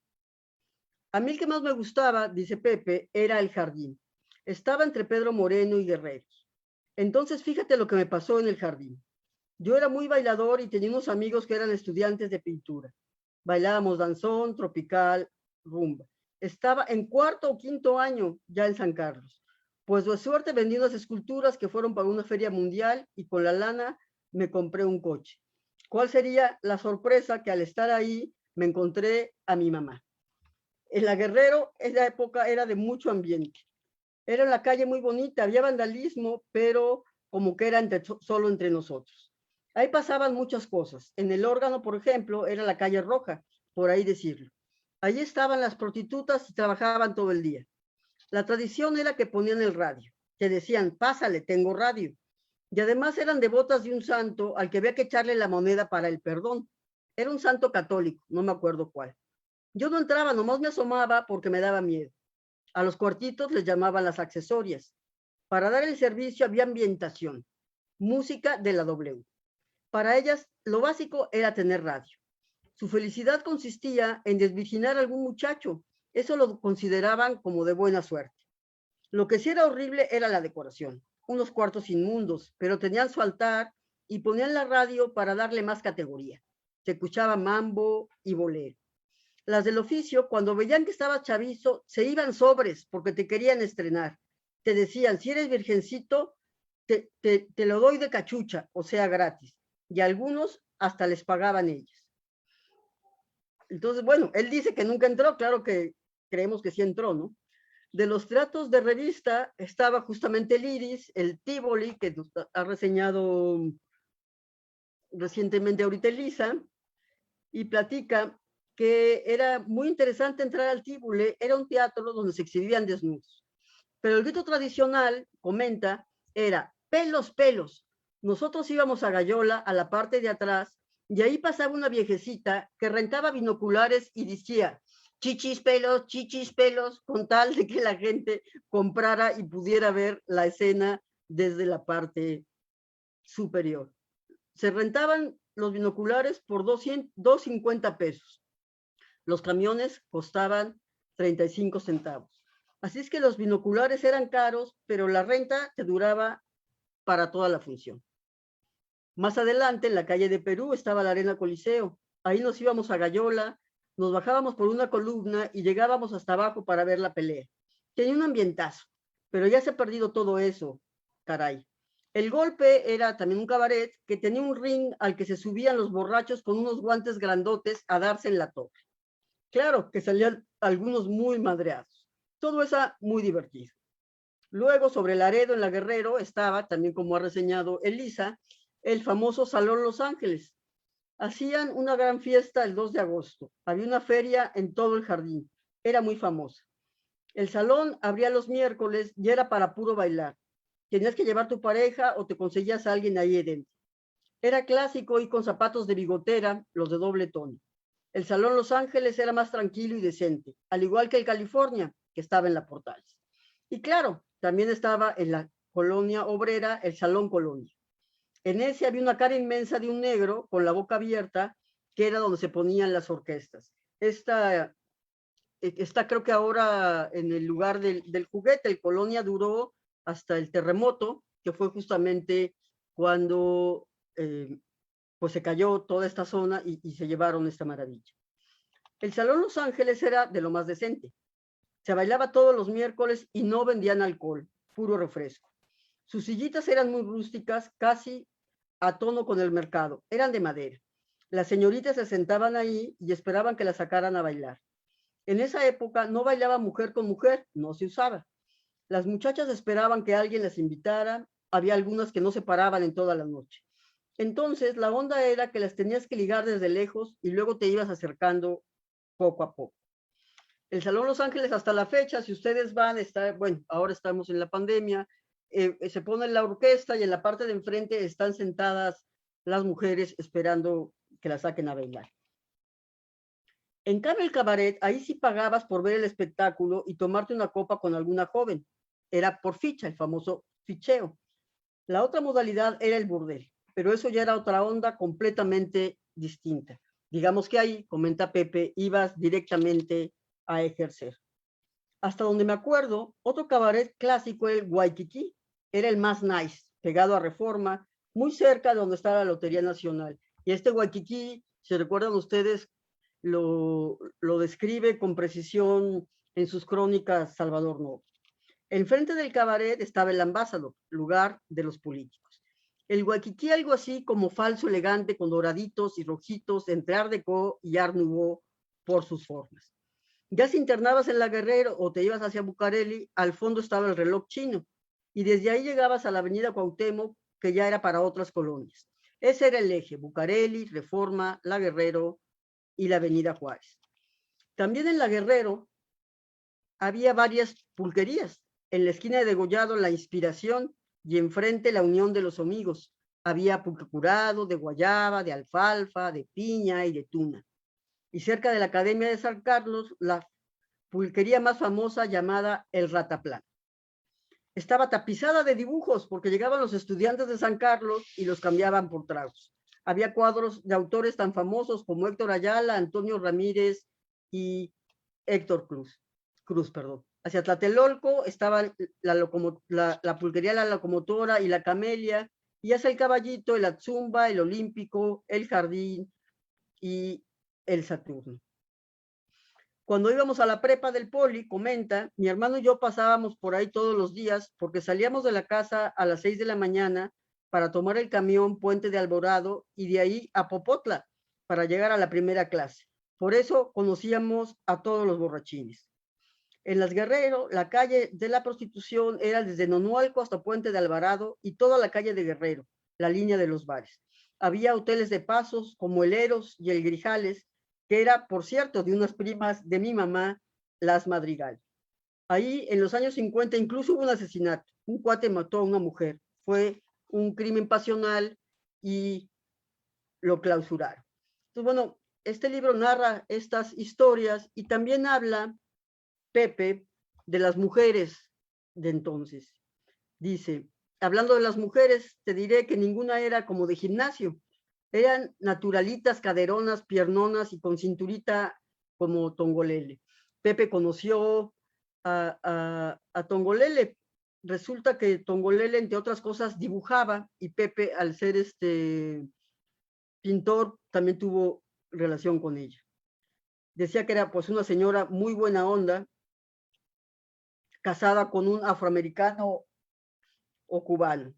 S4: A mí el que más me gustaba, dice Pepe, era el Jardín. Estaba entre Pedro Moreno y Guerreros. Entonces, fíjate lo que me pasó en el Jardín. Yo era muy bailador y tenía unos amigos que eran estudiantes de pintura. Bailábamos danzón, tropical, rumba. Estaba en cuarto o quinto año ya en San Carlos. Pues de suerte vendí unas esculturas que fueron para una feria mundial y con la lana me compré un coche. ¿Cuál sería la sorpresa? Que al estar ahí me encontré a mi mamá. En la Guerrero, esa época era de mucho ambiente. Era la calle muy bonita, había vandalismo, pero como que era solo entre nosotros. Ahí pasaban muchas cosas. En el órgano, por ejemplo, era la calle Roja, por ahí decirlo. Allí estaban las prostitutas y trabajaban todo el día. La tradición era que ponían el radio, que decían, pásale, tengo radio. Y además eran devotas de un santo al que había que echarle la moneda para el perdón. Era un santo católico, no me acuerdo cuál. Yo no entraba, nomás me asomaba porque me daba miedo. A los cuartitos les llamaban las accesorias. Para dar el servicio había ambientación, música de la W. Para ellas, lo básico era tener radio. Su felicidad consistía en desvirginar a algún muchacho. Eso lo consideraban como de buena suerte. Lo que sí era horrible era la decoración. Unos cuartos inmundos, pero tenían su altar y ponían la radio para darle más categoría. Se escuchaba mambo y bolero. Las del oficio, cuando veían que estabas chavizo, se iban sobres porque te querían estrenar. Te decían, si eres virgencito, te lo doy de cachucha, o sea, gratis. Y a algunos hasta les pagaban ellos. Entonces, bueno, él dice que nunca entró, claro que creemos que sí entró, ¿no? De los teatros de revista estaba justamente el Iris, el Tívoli, que nos ha reseñado recientemente ahorita Elisa, y platica que era muy interesante entrar al Tívoli, era un teatro donde se exhibían desnudos. Pero el grito tradicional, comenta, era pelos, pelos. Nosotros íbamos a Gallola, a la parte de atrás, y ahí pasaba una viejecita que rentaba binoculares y decía, chichis, pelos, con tal de que la gente comprara y pudiera ver la escena desde la parte superior. Se rentaban los binoculares por 250 pesos. Los camiones costaban 35 centavos. Así es que los binoculares eran caros, pero la renta te duraba para toda la función. Más adelante, en la calle de Perú, estaba la Arena Coliseo. Ahí nos íbamos a Gallola, nos bajábamos por una columna y llegábamos hasta abajo para ver la pelea. Tenía un ambientazo. pero ya se ha perdido todo eso, caray. El golpe era también un cabaret que tenía un ring al que se subían los borrachos con unos guantes grandotes a darse en la torre. Claro que salían algunos muy madreados. Todo eso muy divertido. Luego, sobre Laredo, en la Guerrero, estaba, también como ha reseñado Elisa, el famoso Salón Los Ángeles. Hacían una gran fiesta el 2 de agosto. Había una feria en todo el jardín. Era muy famosa. El salón abría los miércoles y era para puro bailar. Tenías que llevar tu pareja o te conseguías a alguien ahí dentro. Era clásico y con zapatos de bigotera, los de doble tono. El Salón Los Ángeles era más tranquilo y decente, al igual que el California, que estaba en la Portales. Y claro, también estaba en la colonia obrera el Salón Colonia. En ese había una cara inmensa de un negro con la boca abierta, que era donde se ponían las orquestas. Esta creo que ahora en el lugar del juguete. El Colonia duró hasta el terremoto, que fue justamente cuando pues se cayó toda esta zona y se llevaron esta maravilla. El Salón Los Ángeles era de lo más decente. Se bailaba todos los miércoles y no vendían alcohol, puro refresco. Sus sillitas eran muy rústicas, casi a tono con el mercado. Eran de madera. Las señoritas se sentaban ahí y esperaban que las sacaran a bailar. En esa época no bailaba mujer con mujer, no se usaba. Las muchachas esperaban que alguien las invitara, había algunas que no se paraban en toda la noche. Entonces, la onda era que las tenías que ligar desde lejos y luego te ibas acercando poco a poco. El Salón Los Ángeles hasta la fecha, si ustedes van, bueno, ahora estamos en la pandemia, se pone la orquesta y en la parte de enfrente están sentadas las mujeres esperando que las saquen a bailar. En cambio, el cabaret, ahí sí pagabas por ver el espectáculo y tomarte una copa con alguna joven. Era por ficha, el famoso ficheo. La otra modalidad era el burdel, pero eso ya era otra onda completamente distinta. Digamos que ahí, comenta Pepe, ibas directamente a ejercer. Hasta donde me acuerdo, otro cabaret clásico, el Waikiki, era el más nice, pegado a Reforma, muy cerca de donde está la Lotería Nacional. Y este Waikiki, si recuerdan ustedes, lo describe con precisión en sus crónicas Salvador Novo. Enfrente del cabaret estaba el Ambassador, lugar de los políticos. El Waikiki, algo así como falso elegante con doraditos y rojitos entre Art Deco y Art Nouveau por sus formas. Ya si internabas en la Guerrero o te ibas hacia Bucareli, al fondo estaba el reloj chino y desde ahí llegabas a la avenida Cuauhtémoc, que ya era para otras colonias. Ese era el eje, Bucareli, Reforma, La Guerrero y la avenida Juárez. También en la Guerrero había varias pulquerías. En la esquina de Degollado, La Inspiración, y enfrente la Unión de los Amigos. Había pulque curado, de guayaba, de alfalfa, de piña y de tuna. Y cerca de la Academia de San Carlos, la pulquería más famosa llamada El Rataplan. Estaba tapizada de dibujos porque llegaban los estudiantes de San Carlos y los cambiaban por tragos. Había cuadros de autores tan famosos como Héctor Ayala, Antonio Ramírez y Héctor Cruz. Hacia Tlatelolco estaban la pulquería La Locomotora y La Camelia, y hacia el Caballito, el Atzumba, el Olímpico, el Jardín y el Saturno. Cuando íbamos a la prepa del Poli, comenta, mi hermano y yo pasábamos por ahí todos los días porque salíamos de la casa a las 6 de la mañana para tomar el camión Puente de Alborado y de ahí a Popotla para llegar a la primera clase. Por eso conocíamos a todos los borrachines. En Las Guerrero, la calle de la prostitución era desde Nonualco hasta Puente de Alvarado y toda la calle de Guerrero, la línea de los bares. Había hoteles de pasos como el Eros y el Grijales, que era, por cierto, de unas primas de mi mamá, las Madrigal. Ahí, en los años 50, incluso hubo un asesinato. Un cuate mató a una mujer. Fue un crimen pasional y lo clausuraron. Entonces, bueno, este libro narra estas historias y también habla, Pepe, de las mujeres de entonces. Dice, hablando de las mujeres, te diré que ninguna era como de gimnasio. Eran naturalitas, caderonas, piernonas y con cinturita como Tongolele. Pepe conoció a Tongolele. Resulta que Tongolele, entre otras cosas, dibujaba y Pepe, al ser pintor, también tuvo relación con ella. Decía que era pues una señora muy buena onda, casada con un afroamericano o cubano.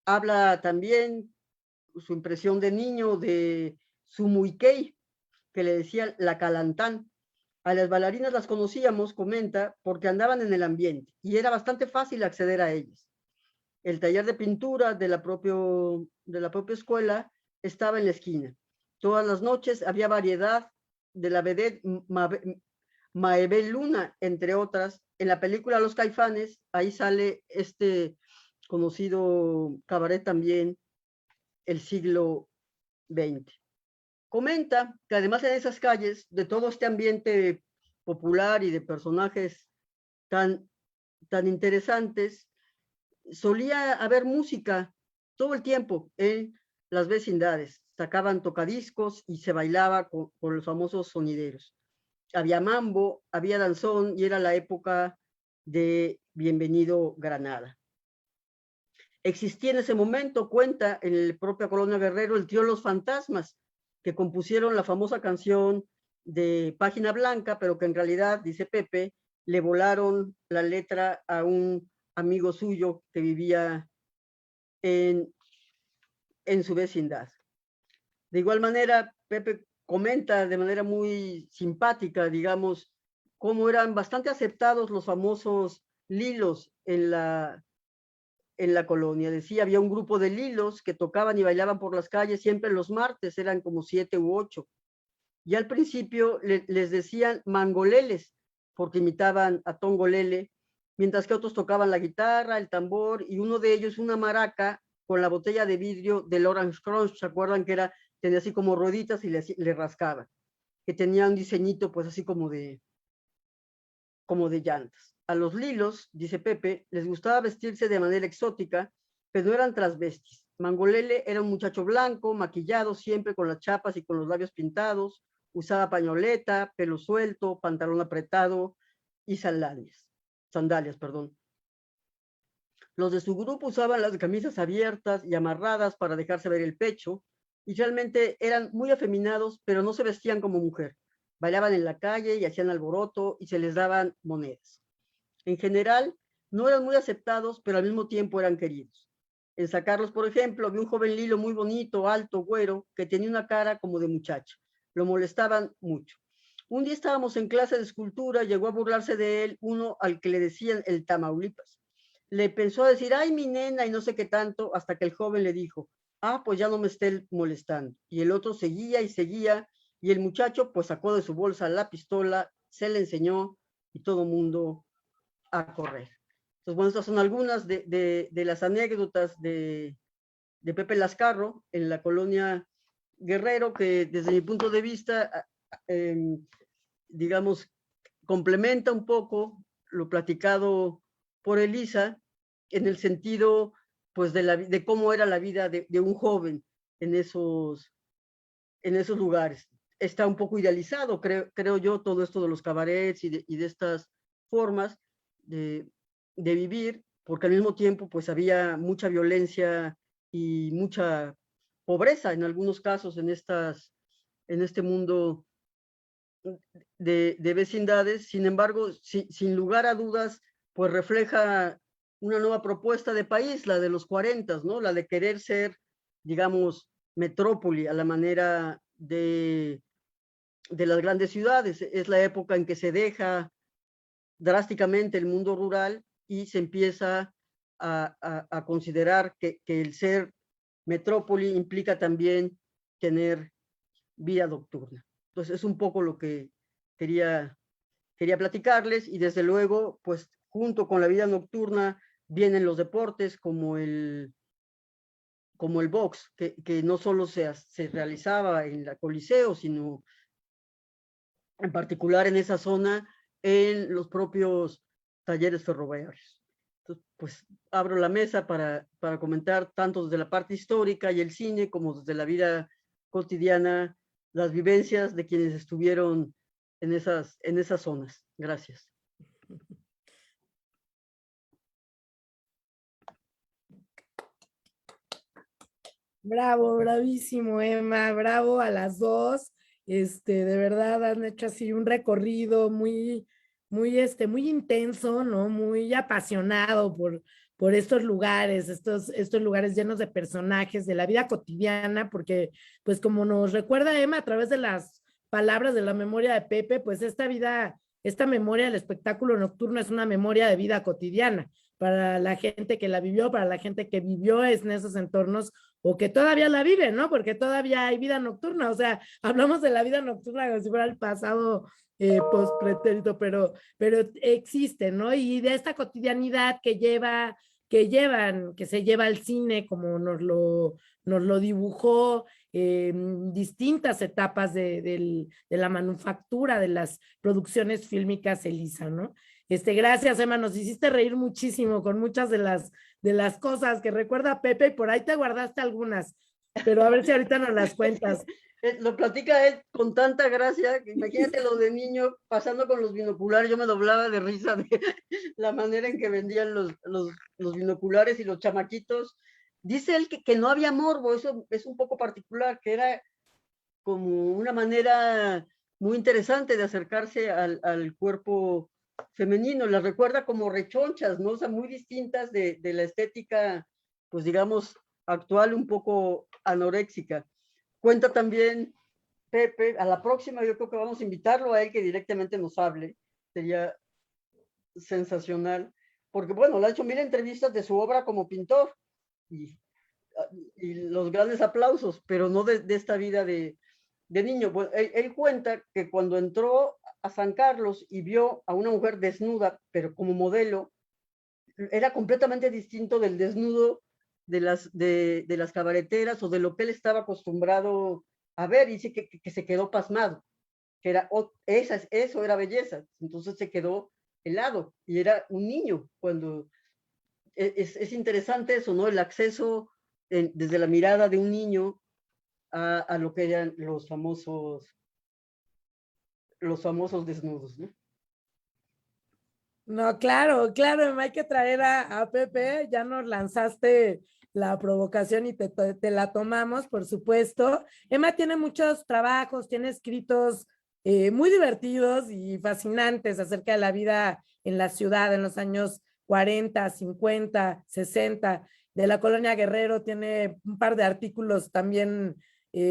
S4: Habla también su impresión de niño de Sumuikei, que le decían la Calantán. A las bailarinas las conocíamos, comenta, porque andaban en el ambiente y era bastante fácil acceder a ellas. El taller de pintura de la propia escuela estaba en la esquina. Todas las noches había variedad de la vedette Maebel Luna, entre otras. En la película Los Caifanes, ahí sale este conocido cabaret también, el siglo XX. Comenta que además en esas calles, de todo este ambiente popular y de personajes tan interesantes, solía haber música todo el tiempo en las vecindades. Sacaban tocadiscos y se bailaba con los famosos sonideros. Había mambo, había danzón y era la época de Bienvenido Granada. Existía en ese momento, cuenta en la propia Colonia Guerrero, el trío Los Fantasmas, que compusieron la famosa canción de Página Blanca, pero que en realidad, dice Pepe, le volaron la letra a un amigo suyo que vivía en su vecindad. De igual manera, Pepe comenta de manera muy simpática, digamos, cómo eran bastante aceptados los famosos lilos en la colonia. Decía, había un grupo de lilos que tocaban y bailaban por las calles siempre los martes, eran como 7 u 8. Y al principio les decían mangoleles, porque imitaban a Tongolele, mientras que otros tocaban la guitarra, el tambor, y uno de ellos una maraca con la botella de vidrio del Orange Crunch, ¿se acuerdan que tenía así como rueditas y le rascaba? Que tenía un diseñito pues así como de llantas. A los lilos, dice Pepe, les gustaba vestirse de manera exótica, pero no eran transvestis. Mangolele era un muchacho blanco, maquillado siempre con las chapas y con los labios pintados, usaba pañoleta, pelo suelto, pantalón apretado y sandalias. Los de su grupo usaban las camisas abiertas y amarradas para dejarse ver el pecho, y realmente eran muy afeminados, pero no se vestían como mujer. Bailaban en la calle y hacían alboroto y se les daban monedas. En general, no eran muy aceptados, pero al mismo tiempo eran queridos. En Sacarlos, por ejemplo, vi un joven lilo muy bonito, alto, güero, que tenía una cara como de muchacha. Lo molestaban mucho. Un día estábamos en clase de escultura, llegó a burlarse de él uno al que le decían el Tamaulipas. Le pensó a decir, ay, mi nena, y no sé qué tanto, hasta que el joven le dijo, ah, pues ya no me esté molestando. Y el otro seguía y seguía, y el muchacho pues sacó de su bolsa la pistola, se le enseñó, y todo mundo a correr. Entonces, bueno, estas son algunas de las anécdotas de Pepe Lascarro en la colonia Guerrero, que desde mi punto de vista, digamos, complementa un poco lo platicado por Elisa, en el sentido, pues, de cómo era la vida de un joven en esos lugares. Está un poco idealizado, creo yo, todo esto de los cabarets y de estas formas de vivir, porque al mismo tiempo pues había mucha violencia y mucha pobreza en algunos casos en este mundo de vecindades. Sin embargo, sin lugar a dudas, pues refleja una nueva propuesta de país, la de los 40, ¿no? La de querer ser, digamos, metrópoli a la manera de las grandes ciudades. Es la época en que se deja drásticamente el mundo rural y se empieza a considerar que el ser metrópoli implica también tener vida nocturna. Entonces es un poco lo que quería platicarles, y desde luego, pues junto con la vida nocturna vienen los deportes como el box, que no solo se realizaba en la Coliseo, sino en particular en esa zona, en los propios talleres ferroviarios. Entonces, pues abro la mesa para comentar tanto desde la parte histórica y el cine como desde la vida cotidiana, las vivencias de quienes estuvieron en esas zonas. Gracias.
S2: Bravo, bravísimo, Emma, bravo a las dos. De verdad han hecho así un recorrido muy, muy intenso, ¿no? Muy apasionado por estos lugares, estos lugares llenos de personajes, de la vida cotidiana, porque pues como nos recuerda Emma a través de las palabras de la memoria de Pepe, pues esta memoria del espectáculo nocturno es una memoria de vida cotidiana para la gente que la vivió, para la gente que vivió en esos entornos o que todavía la vive, ¿no? Porque todavía hay vida nocturna, o sea, hablamos de la vida nocturna como si fuera el pasado post-pretérito, pero existe, ¿no? Y de esta cotidianidad que se lleva al cine, como nos lo dibujó, distintas etapas de la manufactura de las producciones fílmicas Elisa, ¿no? Gracias, Emma, nos hiciste reír muchísimo con muchas de las cosas que recuerda Pepe, y por ahí te guardaste algunas, pero a ver si ahorita nos las cuentas.
S4: Lo platica él con tanta gracia, que imagínate lo de niño pasando con los binoculares, yo me doblaba de risa de la manera en que vendían los binoculares y los chamaquitos. Dice él que no había morbo, eso es un poco particular, que era como una manera muy interesante de acercarse al cuerpo femenino, las recuerda como rechonchas, ¿no? O sea, muy distintas de la estética, pues digamos, actual, un poco anoréxica. Cuenta también Pepe, a la próxima yo creo que vamos a invitarlo a él que directamente nos hable, sería sensacional, porque bueno, le ha hecho 1000 entrevistas de su obra como pintor y, y los grandes aplausos, pero no de esta vida de niño. Pues, él cuenta que cuando entró a San Carlos y vio a una mujer desnuda, pero como modelo, era completamente distinto del desnudo de las cabareteras o de lo que él estaba acostumbrado a ver, y dice que se quedó pasmado, que era, eso era belleza, entonces se quedó helado, y era un niño, cuando es interesante eso, ¿no? El acceso desde la mirada de un niño a lo que eran los famosos desnudos, ¿no?
S2: No, claro, claro, hay que traer a Pepe, ya nos lanzaste la provocación y te la tomamos, por supuesto. Emma tiene muchos trabajos, tiene escritos muy divertidos y fascinantes acerca de la vida en la ciudad en los años 40, 50, 60, de la colonia Guerrero, tiene un par de artículos también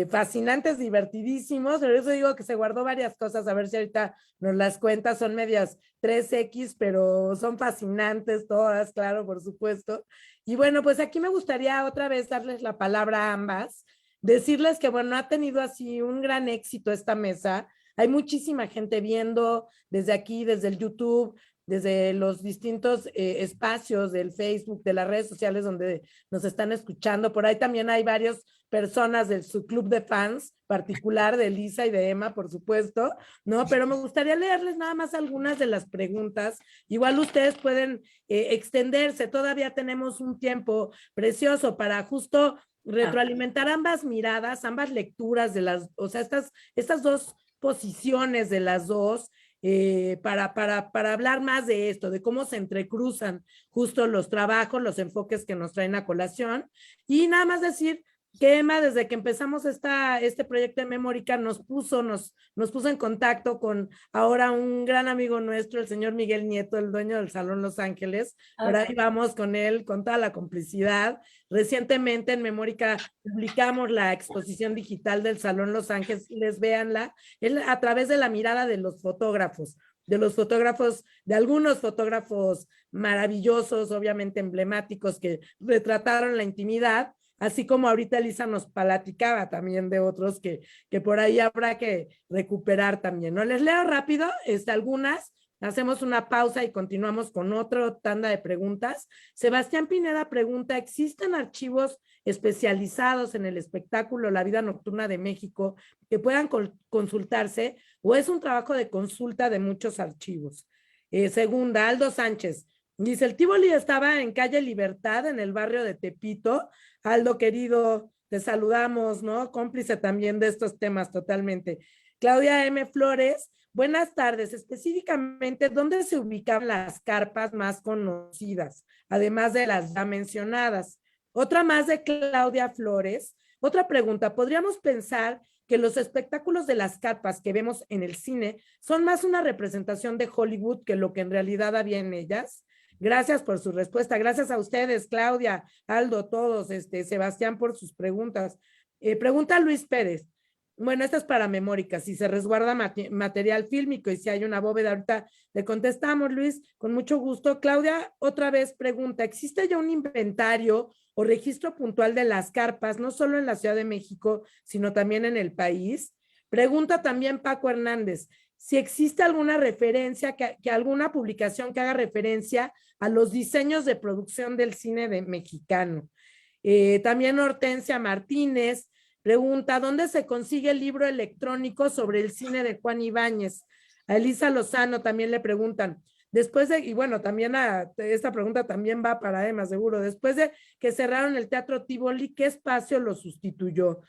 S2: fascinantes, divertidísimos, por eso digo que se guardó varias cosas, a ver si ahorita nos las cuenta, son medias 3X, pero son fascinantes todas, claro, por supuesto. Y bueno, pues aquí me gustaría otra vez darles la palabra a ambas, decirles que, bueno, ha tenido así un gran éxito esta mesa. Hay muchísima gente viendo desde aquí, desde el YouTube, desde los distintos espacios del Facebook, de las redes sociales donde nos están escuchando. Por ahí también hay varias personas de su club de fans particular de Elisa y de Emma, por supuesto, ¿no? Pero me gustaría leerles nada más algunas de las preguntas. Igual ustedes pueden extenderse, todavía tenemos un tiempo precioso para justo retroalimentar ambas miradas, ambas lecturas de o sea, estas dos posiciones de las dos, para hablar más de esto, de cómo se entrecruzan justo los trabajos, los enfoques que nos traen a colación. Y nada más decir que Emma, desde que empezamos este proyecto de Memórica, nos puso en contacto con ahora un gran amigo nuestro, el señor Miguel Nieto, el dueño del Salón Los Ángeles. Por ahí vamos con él, con toda la complicidad. Recientemente en Memórica publicamos la exposición digital del Salón Los Ángeles, véanla, a través de la mirada de los fotógrafos, de algunos fotógrafos maravillosos, obviamente emblemáticos, que retrataron la intimidad, así como ahorita Elisa nos platicaba también de otros que por ahí habrá que recuperar también, ¿no? Les leo rápido algunas, hacemos una pausa y continuamos con otra tanda de preguntas. Sebastián Pineda pregunta, ¿existen archivos especializados en el espectáculo La Vida Nocturna de México que puedan consultarse o es un trabajo de consulta de muchos archivos? Segunda, Aldo Sánchez dice, el Tívoli estaba en calle Libertad, en el barrio de Tepito. Aldo, querido, te saludamos, ¿no? Cómplice también de estos temas totalmente. Claudia M. Flores, buenas tardes. Específicamente, ¿dónde se ubicaban las carpas más conocidas, además de las ya mencionadas? Otra más de Claudia Flores. Otra pregunta, ¿podríamos pensar que los espectáculos de las carpas que vemos en el cine son más una representación de Hollywood que lo que en realidad había en ellas? Gracias por su respuesta. Gracias a ustedes, Claudia, Aldo, todos, Sebastián, por sus preguntas. Pregunta Luis Pérez. Bueno, esta es para memórica, si se resguarda material fílmico y si hay una bóveda, ahorita le contestamos, Luis, con mucho gusto. Claudia, otra vez pregunta, ¿existe ya un inventario o registro puntual de las carpas, no solo en la Ciudad de México, sino también en el país? Pregunta también Paco Hernández, si existe alguna referencia, que alguna publicación que haga referencia a los diseños de producción del cine mexicano. También Hortensia Martínez pregunta, ¿dónde se consigue el libro electrónico sobre el cine de Juan Ibáñez? A Elisa Lozano también le preguntan, después de, y bueno, también esta pregunta también va para Emma, seguro, después de que cerraron el Teatro Tívoli, ¿qué espacio lo sustituyó?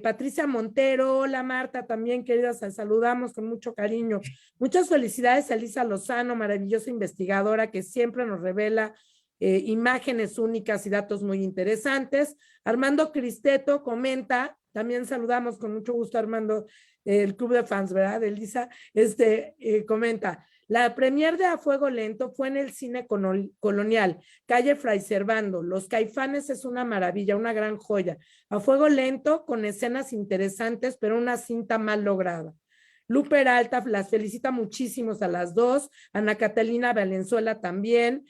S2: Patricia Montero, hola Marta, también queridas, saludamos con mucho cariño. Muchas felicidades a Elisa Lozano, maravillosa investigadora que siempre nos revela imágenes únicas y datos muy interesantes. Armando Cristeto comenta, también saludamos con mucho gusto Armando, el club de fans, ¿verdad? Elisa, comenta, la premier de A Fuego Lento fue en el cine colonial, calle Fray Servando. Los Caifanes es una maravilla, una gran joya. A Fuego Lento con escenas interesantes, pero una cinta mal lograda. Lu Peralta las felicita muchísimos a las dos. Ana Catalina Valenzuela también.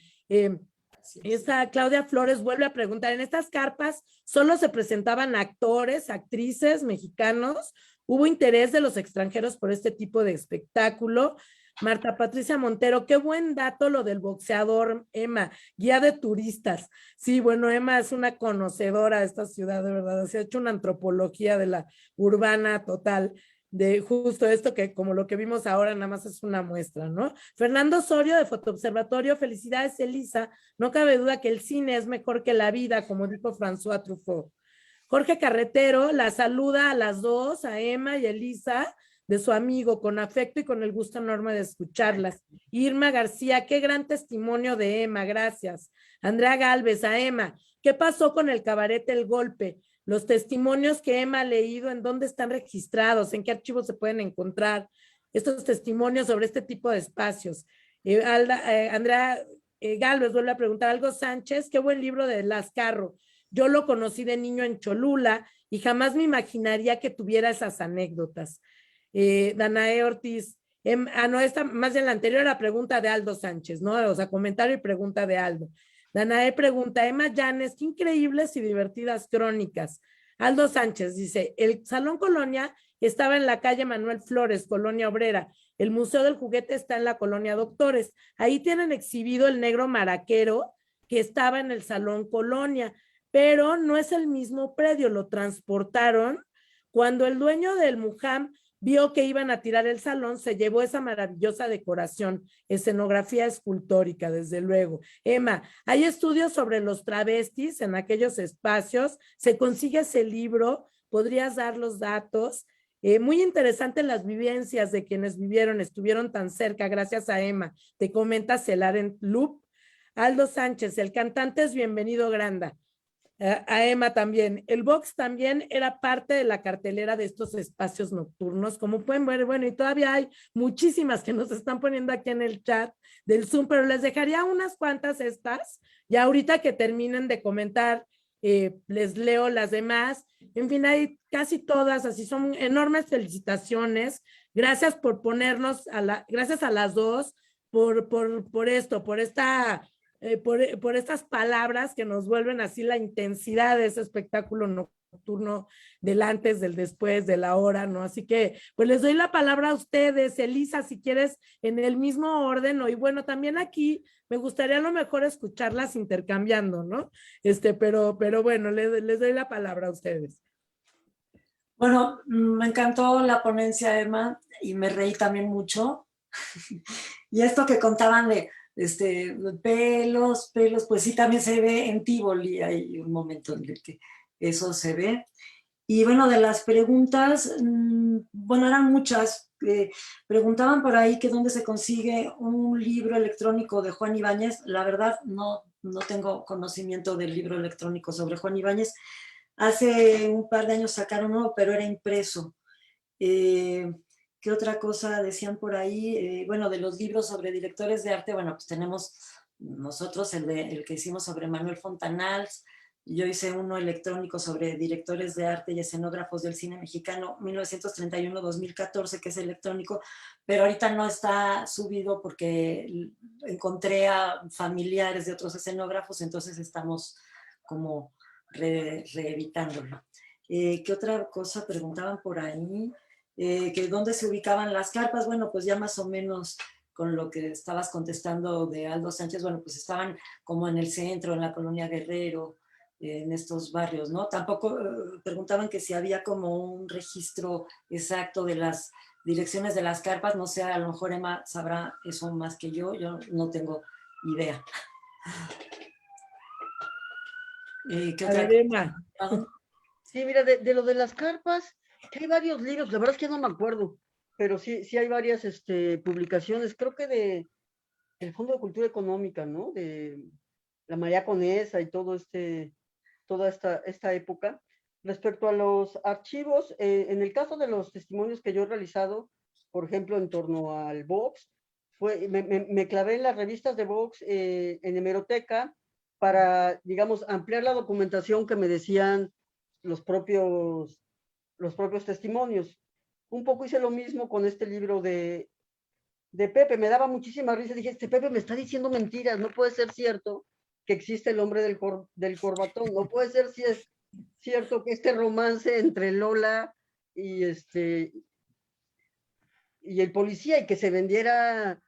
S2: Esta Claudia Flores vuelve a preguntar, ¿en estas carpas solo se presentaban actores, actrices mexicanos? ¿Hubo interés de los extranjeros por este tipo de espectáculo? Marta Patricia Montero, qué buen dato lo del boxeador, Emma, guía de turistas. Sí, bueno, Emma es una conocedora de esta ciudad, de verdad, se ha hecho una antropología de la urbana total, de justo esto que como lo que vimos ahora nada más es una muestra, ¿no? Fernando Osorio de Fotoobservatorio, felicidades Elisa, no cabe duda que el cine es mejor que la vida, como dijo François Truffaut. Jorge Carretero la saluda a las dos, a Emma y a Elisa, de su amigo, con afecto y con el gusto enorme de escucharlas. Irma García, qué gran testimonio de Emma, gracias. Andrea Galvez, a Emma, ¿qué pasó con el cabaret El Golpe? Los testimonios que Emma ha leído, ¿en dónde están registrados? ¿En qué archivos se pueden encontrar estos testimonios sobre este tipo de espacios? Andrea Galvez vuelve a preguntar, Aldo Sánchez, qué buen libro de Lascarro. Yo lo conocí de niño en Cholula y jamás me imaginaría que tuviera esas anécdotas. Danae Ortiz, no, esta más bien la anterior era pregunta de Aldo Sánchez, ¿no? O sea, comentario y pregunta de Aldo. Danae pregunta, Emma Llanes, qué increíbles y divertidas crónicas. Aldo Sánchez dice, el Salón Colonia estaba en la calle Manuel Flores, Colonia Obrera. El Museo del Juguete está en la Colonia Doctores. Ahí tienen exhibido el negro maraquero que estaba en el Salón Colonia, pero no es el mismo predio, lo transportaron. Cuando el dueño del Mujam vio que iban a tirar el salón, se llevó esa maravillosa decoración, escenografía escultórica, desde luego. Emma, hay estudios sobre los travestis en aquellos espacios, se consigue ese libro, podrías dar los datos. Muy interesante las vivencias de quienes estuvieron tan cerca, gracias a Emma. Te comenta Celaren Loop. Aldo Sánchez, el cantante es Bienvenido Granda. A Emma también. El box también era parte de la cartelera de estos espacios nocturnos, como pueden ver, bueno, y todavía hay muchísimas que nos están poniendo aquí en el chat del Zoom, pero les dejaría unas cuantas estas, ya ahorita que terminen de comentar, les leo las demás. En fin, hay casi todas, así son enormes felicitaciones. Gracias por ponernos, gracias a las dos, por esto, por estas palabras que nos vuelven así la intensidad de ese espectáculo nocturno del antes, del después, de la hora, ¿no? Así que, pues les doy la palabra a ustedes, Elisa, si quieres, en el mismo orden, ¿no? Y bueno, también aquí me gustaría a lo mejor escucharlas intercambiando, ¿no? Pero bueno, les doy la palabra a ustedes.
S1: Bueno, me encantó la ponencia, Emma, y me reí también mucho. Y esto que contaban de pelos, pues sí también se ve en Tívoli, hay un momento en el que eso se ve. Y bueno, de las preguntas, bueno, eran muchas. Preguntaban por ahí que dónde se consigue un libro electrónico de Juan Ibáñez. La verdad, no tengo conocimiento del libro electrónico sobre Juan Ibáñez. Hace un par de años sacaron uno, pero era impreso. ¿Qué otra cosa decían por ahí? Bueno, de los libros sobre directores de arte, bueno, pues tenemos nosotros el que hicimos sobre Manuel Fontanals. Yo hice uno electrónico sobre directores de arte y escenógrafos del cine mexicano 1931-2014, que es electrónico, pero ahorita no está subido porque encontré a familiares de otros escenógrafos, entonces estamos como reeditándolo. ¿Qué otra cosa preguntaban por ahí? Que dónde se ubicaban las carpas. Bueno, pues ya más o menos con lo que estabas contestando de Aldo Sánchez, bueno, pues estaban como en el centro, en la Colonia Guerrero, en estos barrios, ¿no? Tampoco preguntaban que si había como un registro exacto de las direcciones de las carpas, no sé, a lo mejor Emma sabrá eso más que yo no tengo idea. ¿Qué otra
S2: ver, Emma.
S4: Sí, mira, de lo de las carpas, que hay varios libros, la verdad es que no me acuerdo, pero sí hay varias publicaciones, creo que del Fondo de Cultura Económica, ¿no? De la María Conesa y toda esta época. Respecto a los archivos, en el caso de los testimonios que yo he realizado, por ejemplo, en torno al Vox, me clavé en las revistas de Vox en hemeroteca para, digamos, ampliar la documentación que me decían los propios testimonios. Un poco hice lo mismo con este libro de Pepe, me daba muchísima risa, dije, este Pepe me está diciendo mentiras, no puede ser cierto que existe el hombre del corbatón, no puede ser si es cierto que este romance entre Lola y y el policía y que se vendiera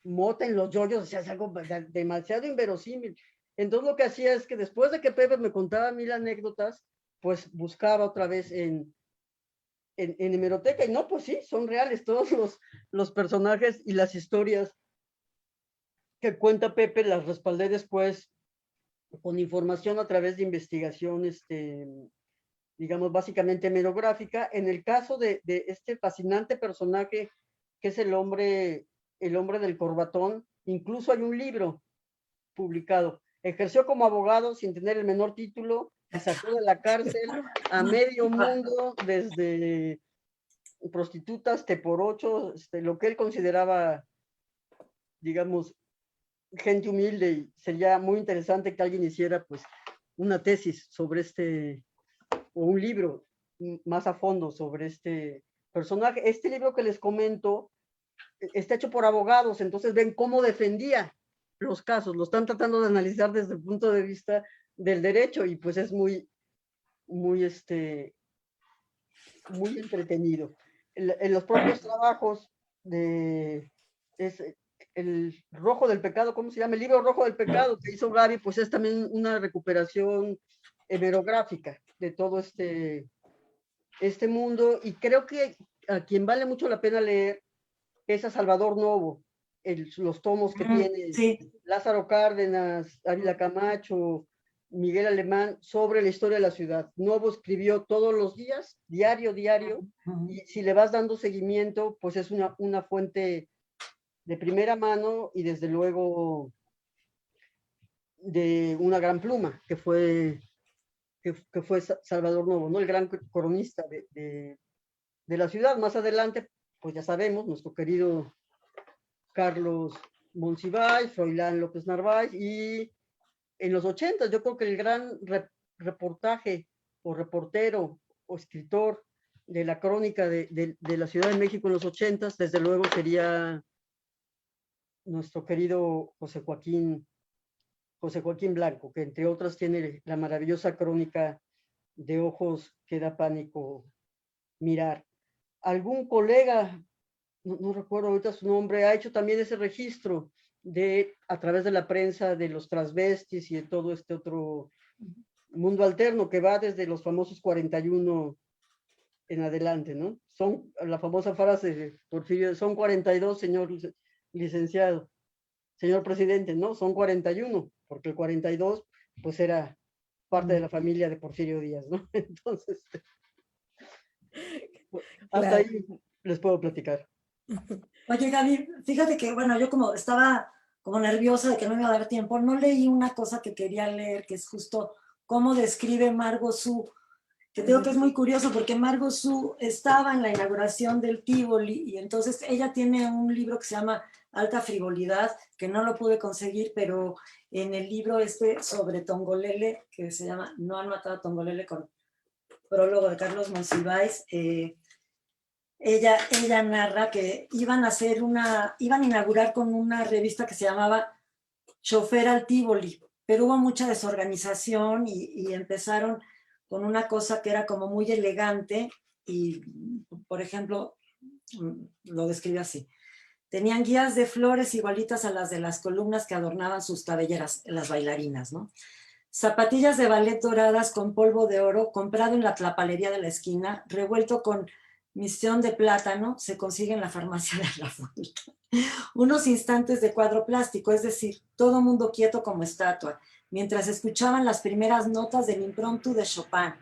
S4: mota en los yoyos, o sea, es algo demasiado inverosímil. Entonces lo que hacía es que después de que Pepe me contaba 1000 anécdotas, pues buscaba otra vez en hemeroteca, y no, pues sí, son reales todos los personajes y las historias que cuenta Pepe, las respaldé después con información a través de investigación, digamos, básicamente hemerográfica. En el caso de este fascinante personaje que es el hombre del corbatón, incluso hay un libro publicado. Ejerció como abogado sin tener el menor título y sacó de la cárcel a medio mundo, desde prostitutas, teporochos, lo que él consideraba, digamos, gente humilde, y sería muy interesante que alguien hiciera pues una tesis sobre o un libro más a fondo sobre este personaje. Este libro que les comento está hecho por abogados, entonces ven cómo defendía los casos, lo están tratando de analizar desde el punto de vista del derecho, y pues es muy entretenido. En los propios trabajos es el Rojo del Pecado, ¿cómo se llama? El libro Rojo del Pecado que hizo Gaby, pues es también una recuperación hemerográfica de todo este mundo, y creo que a quien vale mucho la pena leer es a Salvador Novo, los tomos que tiene
S1: sí.
S4: Lázaro Cárdenas, Ávila Camacho, Miguel Alemán, sobre la historia de la ciudad. Novo escribió todos los días, diario, y si le vas dando seguimiento, pues es una fuente de primera mano, y desde luego de una gran pluma, que fue Salvador Novo, ¿no? El gran cronista de la ciudad. Más adelante, pues ya sabemos, nuestro querido Carlos Monsiváis, Froilán López Narváez, y en los 80 yo creo que el gran reportaje o reportero o escritor de la crónica de la Ciudad de México en los 80, desde luego sería nuestro querido José Joaquín Blanco, que entre otras tiene la maravillosa crónica de Ojos que da pánico mirar. Algún colega, no recuerdo ahorita su nombre, ha hecho también ese registro a través de la prensa, de los transvestis y de todo este otro mundo alterno que va desde los famosos 41 en adelante, ¿no? Son la famosa frase de Porfirio, son 42, señor licenciado, señor presidente, ¿no? Son 41, porque el 42 pues era parte de la familia de Porfirio Díaz, ¿no? Entonces, hasta ahí les puedo platicar.
S1: Oye, Gaby, fíjate que, bueno, yo como estaba como nerviosa de que no me iba a dar tiempo, no leí una cosa que quería leer, que es justo cómo describe Margot Su, que tengo que es muy curioso porque Margot Su estaba en la inauguración del Tívoli y entonces ella tiene un libro que se llama Alta Frivolidad, que no lo pude conseguir, pero en el libro sobre Tongolele, que se llama No han matado a Tongolele, con prólogo de Carlos Monsiváis, ella narra que iban a inaugurar con una revista que se llamaba Chofer al Tívoli, pero hubo mucha desorganización y empezaron con una cosa que era como muy elegante y, por ejemplo, lo describe así. Tenían guías de flores igualitas a las de las columnas que adornaban sus cabelleras, las bailarinas, ¿no? Zapatillas de ballet doradas con polvo de oro, comprado en la tlapalería de la esquina, revuelto con misión de plátano, se consigue en la farmacia de la Vuelta. Unos instantes de cuadro plástico, es decir, todo mundo quieto como estatua, mientras escuchaban las primeras notas del impromptu de Chopin.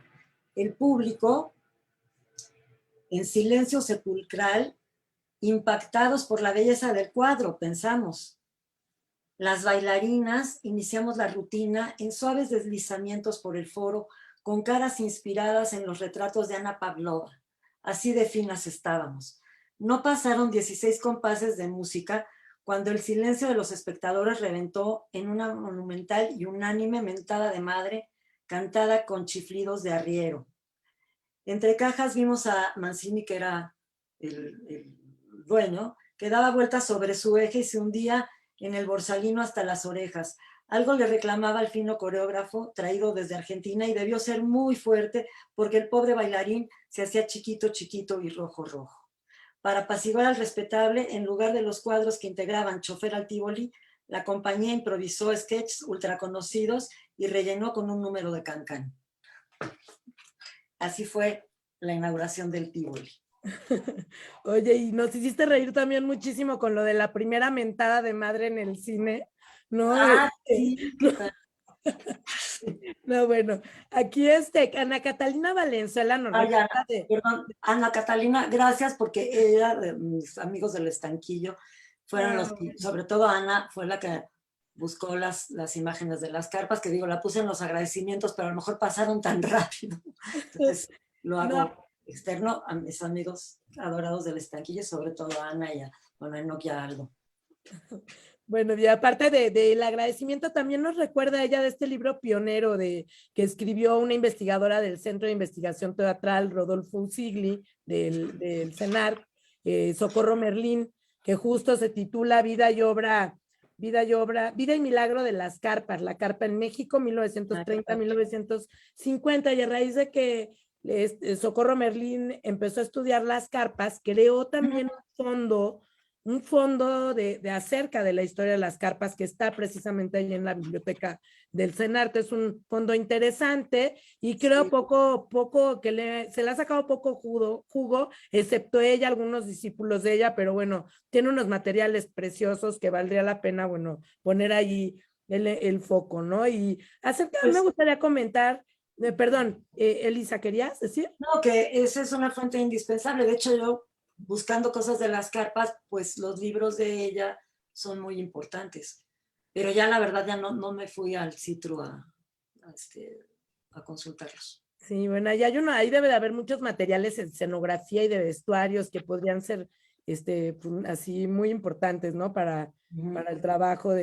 S1: El público, en silencio sepulcral, impactados por la belleza del cuadro, pensamos. Las bailarinas iniciamos la rutina en suaves deslizamientos por el foro, con caras inspiradas en los retratos de Ana Pavlova. Así de finas estábamos. No pasaron 16 compases de música cuando el silencio de los espectadores reventó en una monumental y unánime mentada de madre, cantada con chiflidos de arriero. Entre cajas vimos a Mancini, que era el dueño, que daba vueltas sobre su eje y se hundía en el borsalino hasta las orejas. Algo le reclamaba al fino coreógrafo traído desde Argentina y debió ser muy fuerte porque el pobre bailarín se hacía chiquito, chiquito y rojo, rojo. Para apaciguar al respetable, en lugar de los cuadros que integraban Chofer al Tívoli, la compañía improvisó sketches ultraconocidos y rellenó con un número de Cancán. Así fue la inauguración del Tívoli.
S2: Oye, y nos hiciste reír también muchísimo con lo de la primera mentada de madre en el cine, ¿no?
S1: Sí, ¿qué tal?
S2: No, bueno, aquí Ana Catalina Valenzuela nos recuerda de...
S1: Perdón, Ana Catalina, gracias porque ella, de mis amigos del estanquillo, fueron los que, sobre todo Ana, fue la que buscó las imágenes de las carpas, que digo, la puse en los agradecimientos, pero a lo mejor pasaron tan rápido. Entonces lo hago externo a mis amigos adorados del estanquillo, sobre todo a Ana y a Enoquia Aldo.
S2: Bueno, y aparte del agradecimiento, también nos recuerda ella de este libro pionero que escribió una investigadora del Centro de Investigación Teatral, Rodolfo Usigli, del CENAR, Socorro Merlín, que justo se titula Vida y Milagro de las Carpas, la carpa en México, 1930-1950, y a raíz de que Socorro Merlín empezó a estudiar las carpas, creó también un fondo de acerca de la historia de las carpas que está precisamente ahí en la biblioteca del CENARTE. Es un fondo interesante y creo
S1: Sí.
S2: poco que se le ha sacado poco jugo, excepto ella, algunos discípulos de ella, pero bueno, tiene unos materiales preciosos que valdría la pena, bueno, poner allí el foco, ¿no? Y acerca, me gustaría comentar, perdón, Elisa, ¿querías decir?
S1: No, que esa es una fuente indispensable. De hecho, yo buscando cosas de las carpas, pues los libros de ella son muy importantes. Pero ya la verdad ya no me fui al Citru a consultarlos.
S2: Sí, bueno, ahí debe de haber muchos materiales en escenografía y de vestuarios que podrían ser así muy importantes, ¿no? Para el trabajo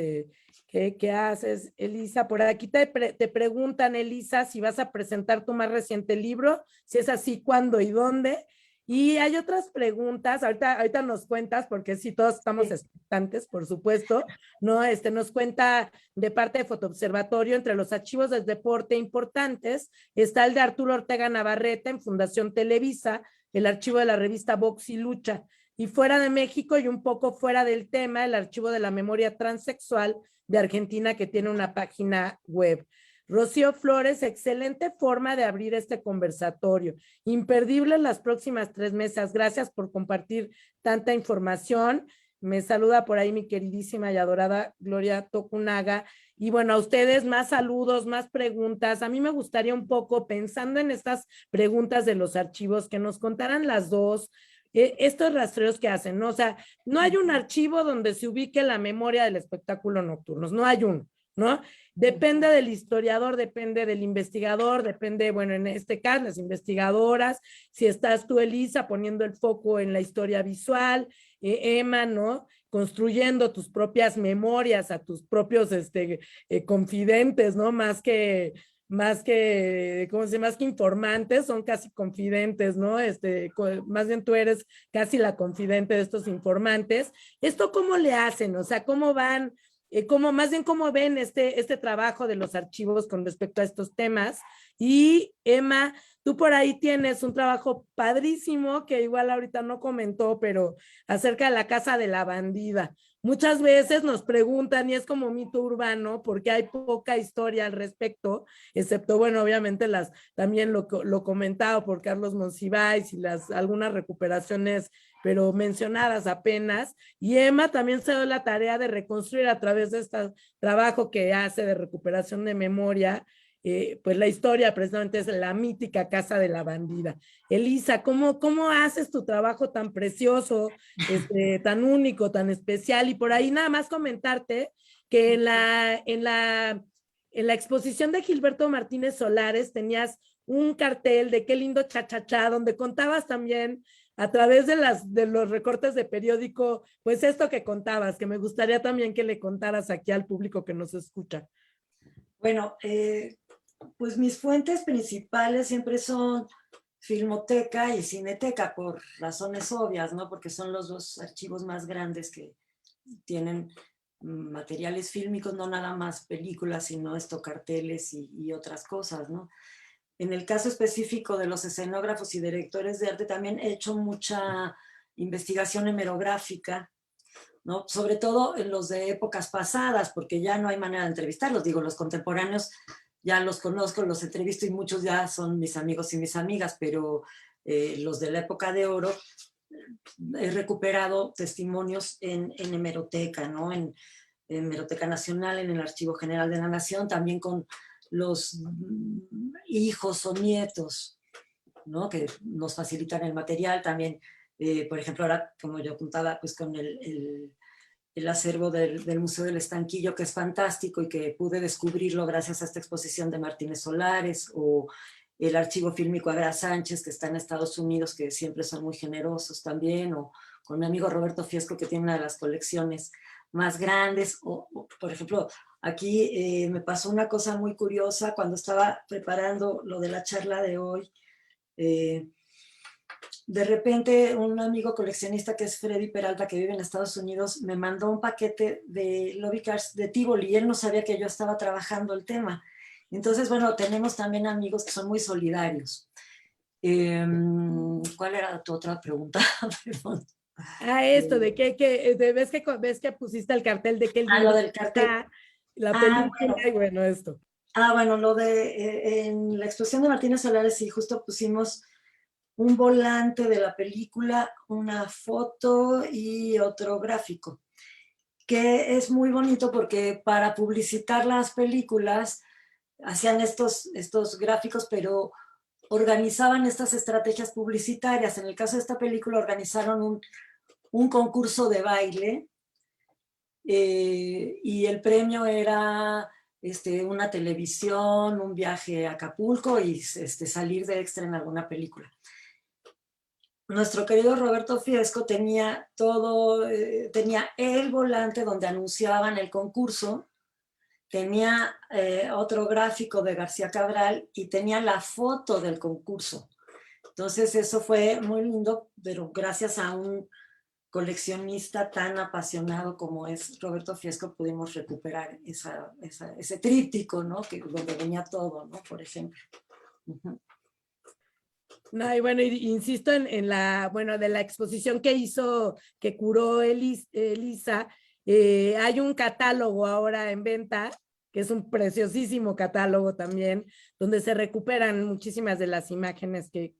S2: ¿qué haces, Elisa? Por aquí te preguntan, Elisa, si vas a presentar tu más reciente libro, si es así, ¿cuándo y dónde? Y hay otras preguntas, ahorita nos cuentas, porque sí, todos estamos expectantes, por supuesto, ¿no? Nos cuenta de parte de Fotoobservatorio, entre los archivos del deporte importantes, está el de Arturo Ortega Navarrete en Fundación Televisa, el archivo de la revista Box y Lucha, y fuera de México y un poco fuera del tema, el archivo de la memoria transexual de Argentina, que tiene una página web. Rocío Flores, excelente forma de abrir este conversatorio. Imperdible las próximas 3 mesas. Gracias por compartir tanta información. Me saluda por ahí mi queridísima y adorada Gloria Tokunaga. Y bueno, a ustedes más saludos, más preguntas. A mí me gustaría un poco, pensando en estas preguntas de los archivos, que nos contaran las dos, estos rastreos que hacen, ¿no? O sea, no hay un archivo donde se ubique la memoria del espectáculo nocturno, no hay uno. ¿no? Depende del historiador, depende del investigador, depende, bueno, en este caso, las investigadoras, si estás tú, Elisa, poniendo el foco en la historia visual, Emma, ¿no? Construyendo tus propias memorias a tus propios confidentes, ¿no? Más que, ¿cómo se dice? Más que informantes, son casi confidentes, ¿no? Más bien tú eres casi la confidente de estos informantes. ¿Esto cómo le hacen? O sea, ¿cómo van? Más bien cómo ven este trabajo de los archivos con respecto a estos temas. Y Emma, tú por ahí tienes un trabajo padrísimo que igual ahorita no comentó, pero acerca de la Casa de la Bandida. Muchas veces nos preguntan, y es como mito urbano, porque hay poca historia al respecto, excepto, bueno, obviamente también lo comentado por Carlos Monsiváis y algunas recuperaciones, pero mencionadas apenas. Y Emma también se dio la tarea de reconstruir a través de este trabajo que hace de recuperación de memoria, pues la historia precisamente es la mítica Casa de la Bandida. Elisa, ¿cómo haces tu trabajo tan precioso, tan único, tan especial? Y por ahí nada más comentarte que en la exposición de Gilberto Martínez Solares tenías un cartel de Qué lindo cha-cha-cha, donde contabas también a través de los recortes de periódico, pues esto que contabas, que me gustaría también que le contaras aquí al público que nos escucha.
S1: Bueno, pues mis fuentes principales siempre son Filmoteca y Cineteca, por razones obvias, ¿no? Porque son los dos archivos más grandes que tienen materiales fílmicos, no nada más películas, sino carteles y otras cosas, ¿no? En el caso específico de los escenógrafos y directores de arte, también he hecho mucha investigación hemerográfica, ¿no? Sobre todo en los de épocas pasadas, porque ya no hay manera de entrevistarlos. Digo, los contemporáneos ya los conozco, los entrevisto y muchos ya son mis amigos y mis amigas, pero los de la época de oro he recuperado testimonios en hemeroteca, ¿no? En Hemeroteca Nacional, en el Archivo General de la Nación, también con los hijos o nietos, ¿no? Que nos facilitan el material. También, por ejemplo, ahora, como yo apuntaba, pues con el acervo del Museo del Estanquillo, que es fantástico y que pude descubrirlo gracias a esta exposición de Martínez Solares, o el Archivo Fílmico Agra Sánchez, que está en Estados Unidos, que siempre son muy generosos también, o con mi amigo Roberto Fiesco, que tiene una de las colecciones más grandes, o por ejemplo, aquí me pasó una cosa muy curiosa cuando estaba preparando lo de la charla de hoy. De repente un amigo coleccionista, que es Freddy Peralta, que vive en Estados Unidos, me mandó un paquete de lobby cars de Tivoli y él no sabía que yo estaba trabajando el tema. Entonces, bueno, tenemos también amigos que son muy solidarios. ¿Cuál era tu otra pregunta? Perdón.
S2: Esto de ves que pusiste el cartel de que
S1: lo del cartel.
S2: La película,
S1: bueno.
S2: y bueno, esto.
S1: Bueno, lo de en la exposición de Martínez Solares, sí, justo pusimos un volante de la película, una foto y otro gráfico, que es muy bonito porque para publicitar las películas hacían estos gráficos, pero organizaban estas estrategias publicitarias. En el caso de esta película organizaron un concurso de baile y el premio era una televisión, un viaje a Acapulco y salir de extra en alguna película. Nuestro querido Roberto Fiesco tenía tenía el volante donde anunciaban el concurso, tenía otro gráfico de García Cabral y tenía la foto del concurso. Entonces eso fue muy lindo, pero gracias a un coleccionista tan apasionado como es Roberto Fiesco pudimos recuperar ese tríptico, ¿no? Donde venía todo, ¿no? Por ejemplo. Uh-huh.
S2: No, y bueno, insisto en de la exposición que curó Elisa, hay un catálogo ahora en venta, que es un preciosísimo catálogo también, donde se recuperan muchísimas de las imágenes que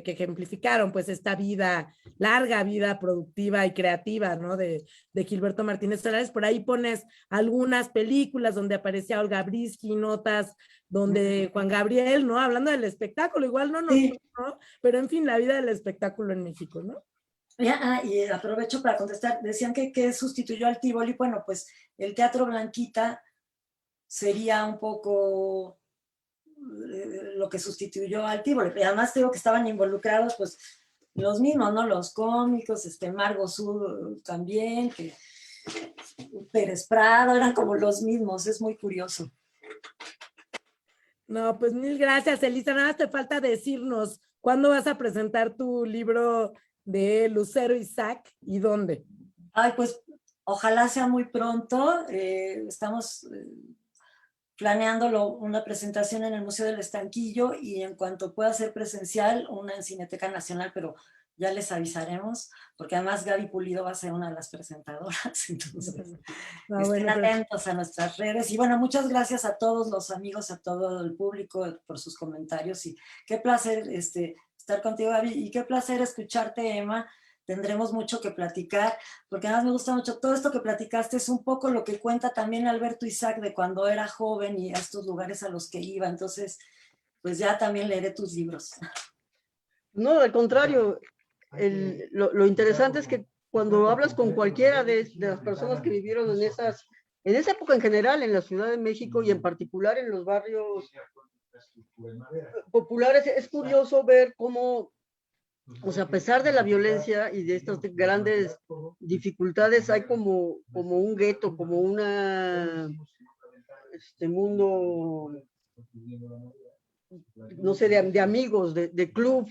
S2: ejemplificaron, pues esta larga vida productiva y creativa, ¿no? De Gilberto Martínez Solares. Por ahí pones algunas películas donde aparecía Olga Briski, notas donde Juan Gabriel, ¿no? Hablando del espectáculo, igual no,
S1: Sí.
S2: ¿no? Pero en fin, la vida del espectáculo en México, ¿no?
S1: Y aprovecho para contestar, decían que sustituyó al Tívoli. Bueno, pues el Teatro Blanquita sería un poco lo que sustituyó al Tívoli. Y además digo que estaban involucrados pues los mismos, ¿no? Los cómicos, Margo Sud también, que Pérez Prado, eran como los mismos, es muy curioso.
S2: No, pues mil gracias, Elisa. Nada más te falta decirnos cuándo vas a presentar tu libro de Lucero Isaac y dónde.
S1: Ay, pues ojalá sea muy pronto. Estamos planeándolo, una presentación en el Museo del Estanquillo, y en cuanto pueda ser presencial, una en Cineteca Nacional, pero ya les avisaremos, porque además Gaby Pulido va a ser una de las presentadoras, entonces estén atentos a nuestras redes. Y bueno, muchas gracias a todos los amigos, a todo el público por sus comentarios, y qué placer estar contigo, Gaby, y qué placer escucharte, Emma. Tendremos mucho que platicar, porque además me gusta mucho todo esto que platicaste, es un poco lo que cuenta también Alberto Isaac de cuando era joven y a estos lugares a los que iba. Entonces, pues ya también leeré tus libros.
S4: No, al contrario, lo interesante es que cuando hablas con cualquiera de las personas que vivieron en esa época en general, en la Ciudad de México y en particular en los barrios populares, es curioso ver cómo, o sea, a pesar de la violencia y de estas grandes dificultades, hay como un gueto, como mundo, no sé, de amigos, de club,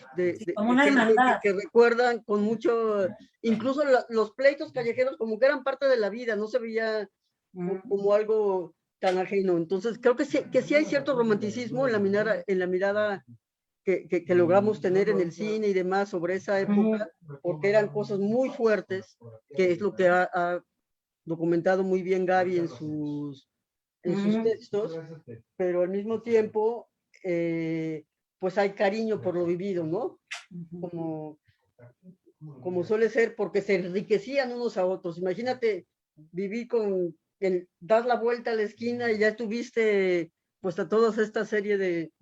S1: como una hermandad.
S4: que recuerdan con mucho, incluso los pleitos callejeros como que eran parte de la vida, no se veía como algo tan ajeno. Entonces creo que sí hay cierto romanticismo en la mirada que logramos tener en el cine y demás sobre esa época, porque eran cosas muy fuertes, que es lo que ha documentado muy bien Gaby en sus textos, pero al mismo tiempo, pues hay cariño por lo vivido, ¿no? Como suele ser, porque se enriquecían unos a otros. Imagínate vivir das la vuelta a la esquina y ya tuviste pues a toda esta serie de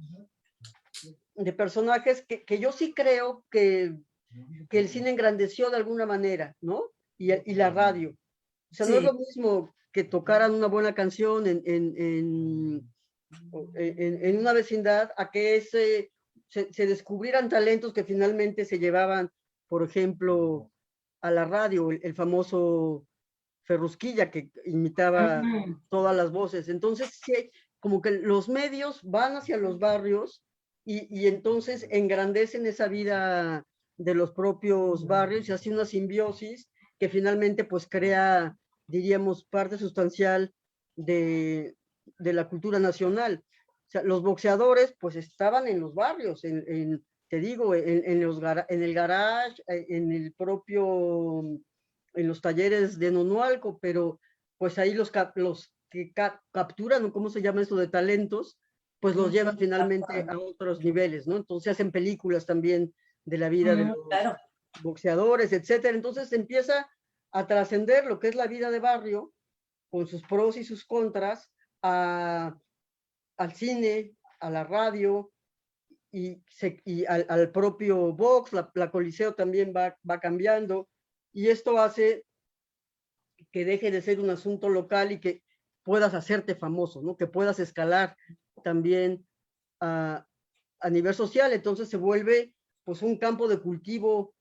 S4: personajes que yo sí creo que el cine engrandeció de alguna manera, ¿no? Y la radio. O sea, sí. No es lo mismo que tocaran una buena canción en una vecindad a que se descubrieran talentos que finalmente se llevaban, por ejemplo, a la radio, el famoso Ferrusquilla que imitaba todas las voces. Entonces, sí, como que los medios van hacia los barrios y entonces engrandecen esa vida de los propios barrios y hace una simbiosis que finalmente pues crea, diríamos, parte sustancial de la cultura nacional. O sea, los boxeadores pues estaban en los barrios, te digo, en el garage, en el propio, en los talleres de Nonualco, pero pues ahí los que capturan, ¿cómo se llama esto de talentos? Pues los llevan finalmente a otros niveles, ¿no? Entonces hacen películas también de la vida de los boxeadores, etcétera. Entonces empieza a trascender lo que es la vida de barrio, con sus pros y sus contras, al cine, a la radio y al propio box, la Coliseo también va cambiando, y esto hace que deje de ser un asunto local y que puedas hacerte famoso, ¿no? Que puedas escalar también a nivel social. Entonces se vuelve pues un campo de cultivo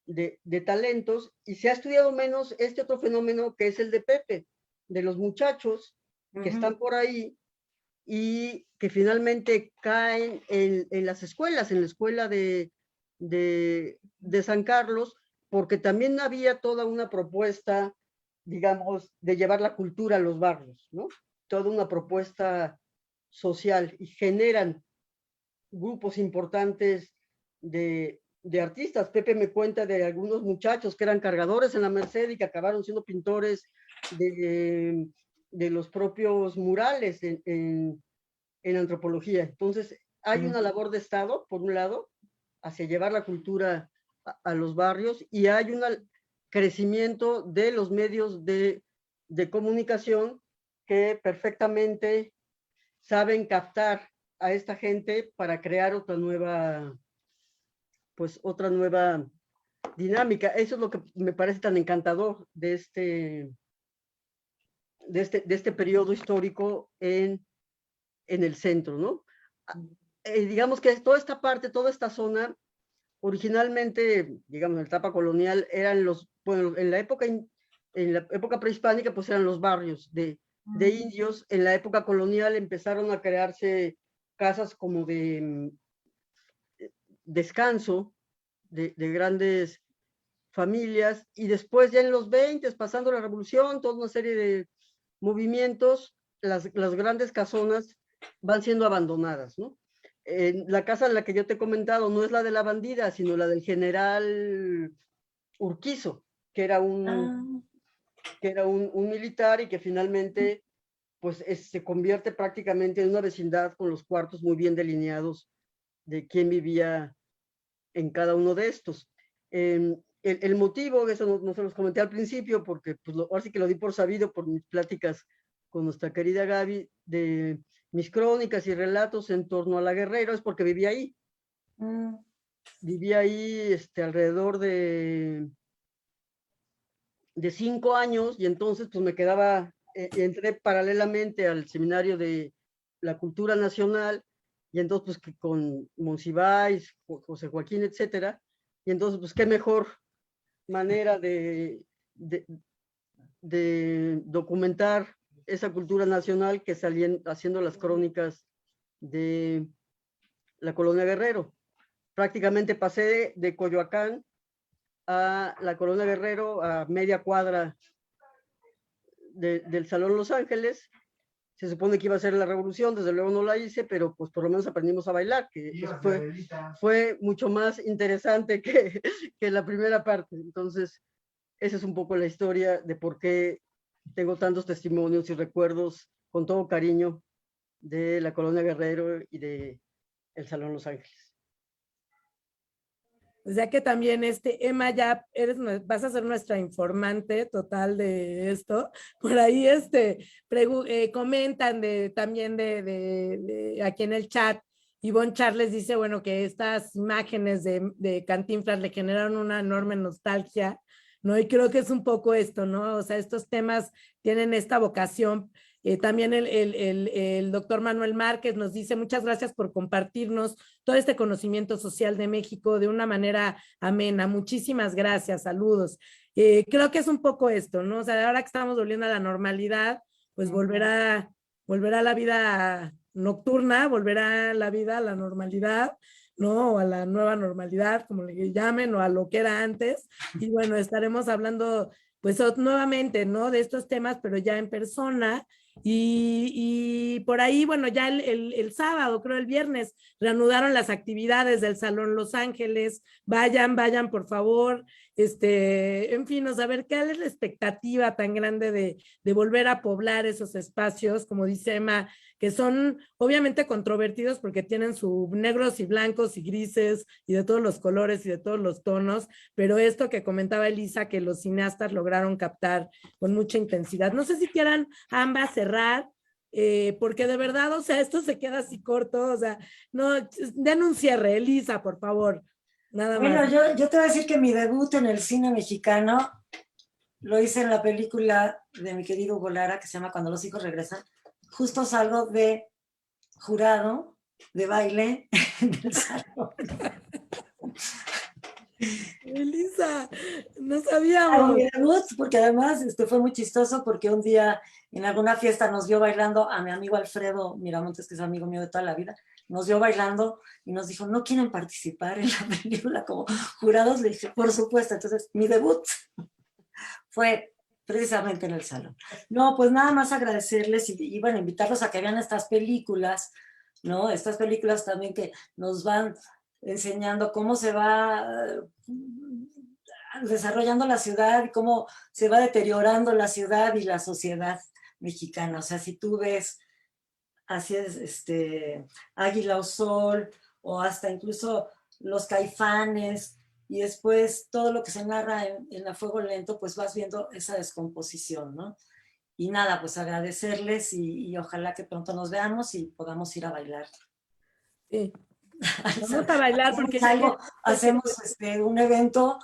S4: de talentos, y se ha estudiado menos este otro fenómeno que es el de Pepe, de los muchachos que están por ahí y que finalmente caen en las escuelas, en la escuela de San Carlos, porque también había toda una propuesta, digamos, de llevar la cultura a los barrios, ¿no? Toda una propuesta social, y generan grupos importantes de artistas. Pepe me cuenta de algunos muchachos que eran cargadores en la Merced y que acabaron siendo pintores de los propios murales en antropología. Entonces, hay una labor de Estado, por un lado, hacia llevar la cultura a los barrios, y hay un crecimiento de los medios de comunicación que perfectamente saben captar a esta gente para crear otra nueva dinámica. Eso es lo que me parece tan encantador de este periodo histórico en el centro, ¿no? Digamos que toda esta parte, toda esta zona, originalmente, digamos, en la etapa colonial, eran bueno, en la época prehispánica, pues eran los barrios de indios. En la época colonial empezaron a crearse casas como de descanso de grandes familias, y después ya en los 20, pasando la revolución, toda una serie de movimientos, las grandes casonas van siendo abandonadas, ¿no? La casa en la que yo te he comentado no es la de la bandida, sino la del general Urquizo, que era un militar y que finalmente pues se convierte prácticamente en una vecindad con los cuartos muy bien delineados de quién vivía en cada uno de estos. El motivo, eso no se los comenté al principio, porque pues ahora sí que lo di por sabido por mis pláticas con nuestra querida Gaby, de mis crónicas y relatos en torno a la Guerrero, es porque vivía ahí. Vivía ahí alrededor de 5 años, y entonces pues me quedaba, entré paralelamente al seminario de la Cultura Nacional, y entonces pues que con Monsiváis, José Joaquín, etcétera, y entonces pues qué mejor manera de documentar esa cultura nacional que haciendo las crónicas de la Colonia Guerrero. Prácticamente pasé de Coyoacán a la Colonia Guerrero, a media cuadra del Salón Los Ángeles. Se supone que iba a ser la revolución, desde luego no la hice, pero pues por lo menos aprendimos a bailar, que fue mucho más interesante que la primera parte. Entonces, esa es un poco la historia de por qué tengo tantos testimonios y recuerdos con todo cariño de la Colonia Guerrero y de el Salón Los Ángeles.
S2: O sea que también, Emma, ya vas a ser nuestra informante total de esto. Por ahí, comentan también de aquí en el chat, Ivonne Charles dice, bueno, que estas imágenes de Cantinflas le generaron una enorme nostalgia, ¿no? Y creo que es un poco esto, ¿no? O sea, estos temas tienen esta vocación. También el doctor Manuel Márquez nos dice, muchas gracias por compartirnos todo este conocimiento social de México de una manera amena. Muchísimas gracias, saludos. Creo que es un poco esto, ¿no? O sea, ahora que estamos volviendo a la normalidad, pues volverá a la vida nocturna, volverá la vida a la normalidad, ¿no? O a la nueva normalidad, como le llamen, o a lo que era antes. Y bueno, estaremos hablando pues nuevamente, ¿no? De estos temas, pero ya en persona. Y por ahí, bueno, ya el sábado, creo el viernes, reanudaron las actividades del Salón Los Ángeles. Vayan, por favor. En fin, a ver qué es la expectativa tan grande de volver a poblar esos espacios, como dice Emma, que son obviamente controvertidos porque tienen sus negros y blancos y grises y de todos los colores y de todos los tonos, pero esto que comentaba Elisa, que los cineastas lograron captar con mucha intensidad. No sé si quieran ambas cerrar, porque de verdad, o sea, esto se queda así corto, o sea, no, den un cierre, Elisa, por favor. Nada
S1: bueno,
S2: más.
S1: yo te voy a decir que mi debut en el cine mexicano lo hice en la película de mi querido Hugo Lara, que se llama Cuando los hijos regresan. Justo salgo de jurado de baile del salón.
S2: Elisa, no sabíamos.
S1: Mi debut, porque además fue muy chistoso, porque un día en alguna fiesta nos vio bailando a mi amigo Alfredo Miramontes, que es amigo mío de toda la vida, nos vio bailando y nos dijo, ¿no quieren participar en la película como jurados? Le dije, por supuesto. Entonces, mi debut fue precisamente en el salón. No, pues nada más agradecerles y bueno, invitarlos a que vean estas películas, ¿no? Estas películas también que nos van enseñando cómo se va desarrollando la ciudad y cómo se va deteriorando la ciudad y la sociedad mexicana. O sea, si tú ves así es, Águila o Sol, o hasta incluso Los Caifanes, y después todo lo que se narra en A Fuego Lento, pues vas viendo esa descomposición, ¿no? Y nada, pues agradecerles y ojalá que pronto nos veamos y podamos ir a bailar.
S2: Sí. Vamos a bailar porque
S1: hacemos un evento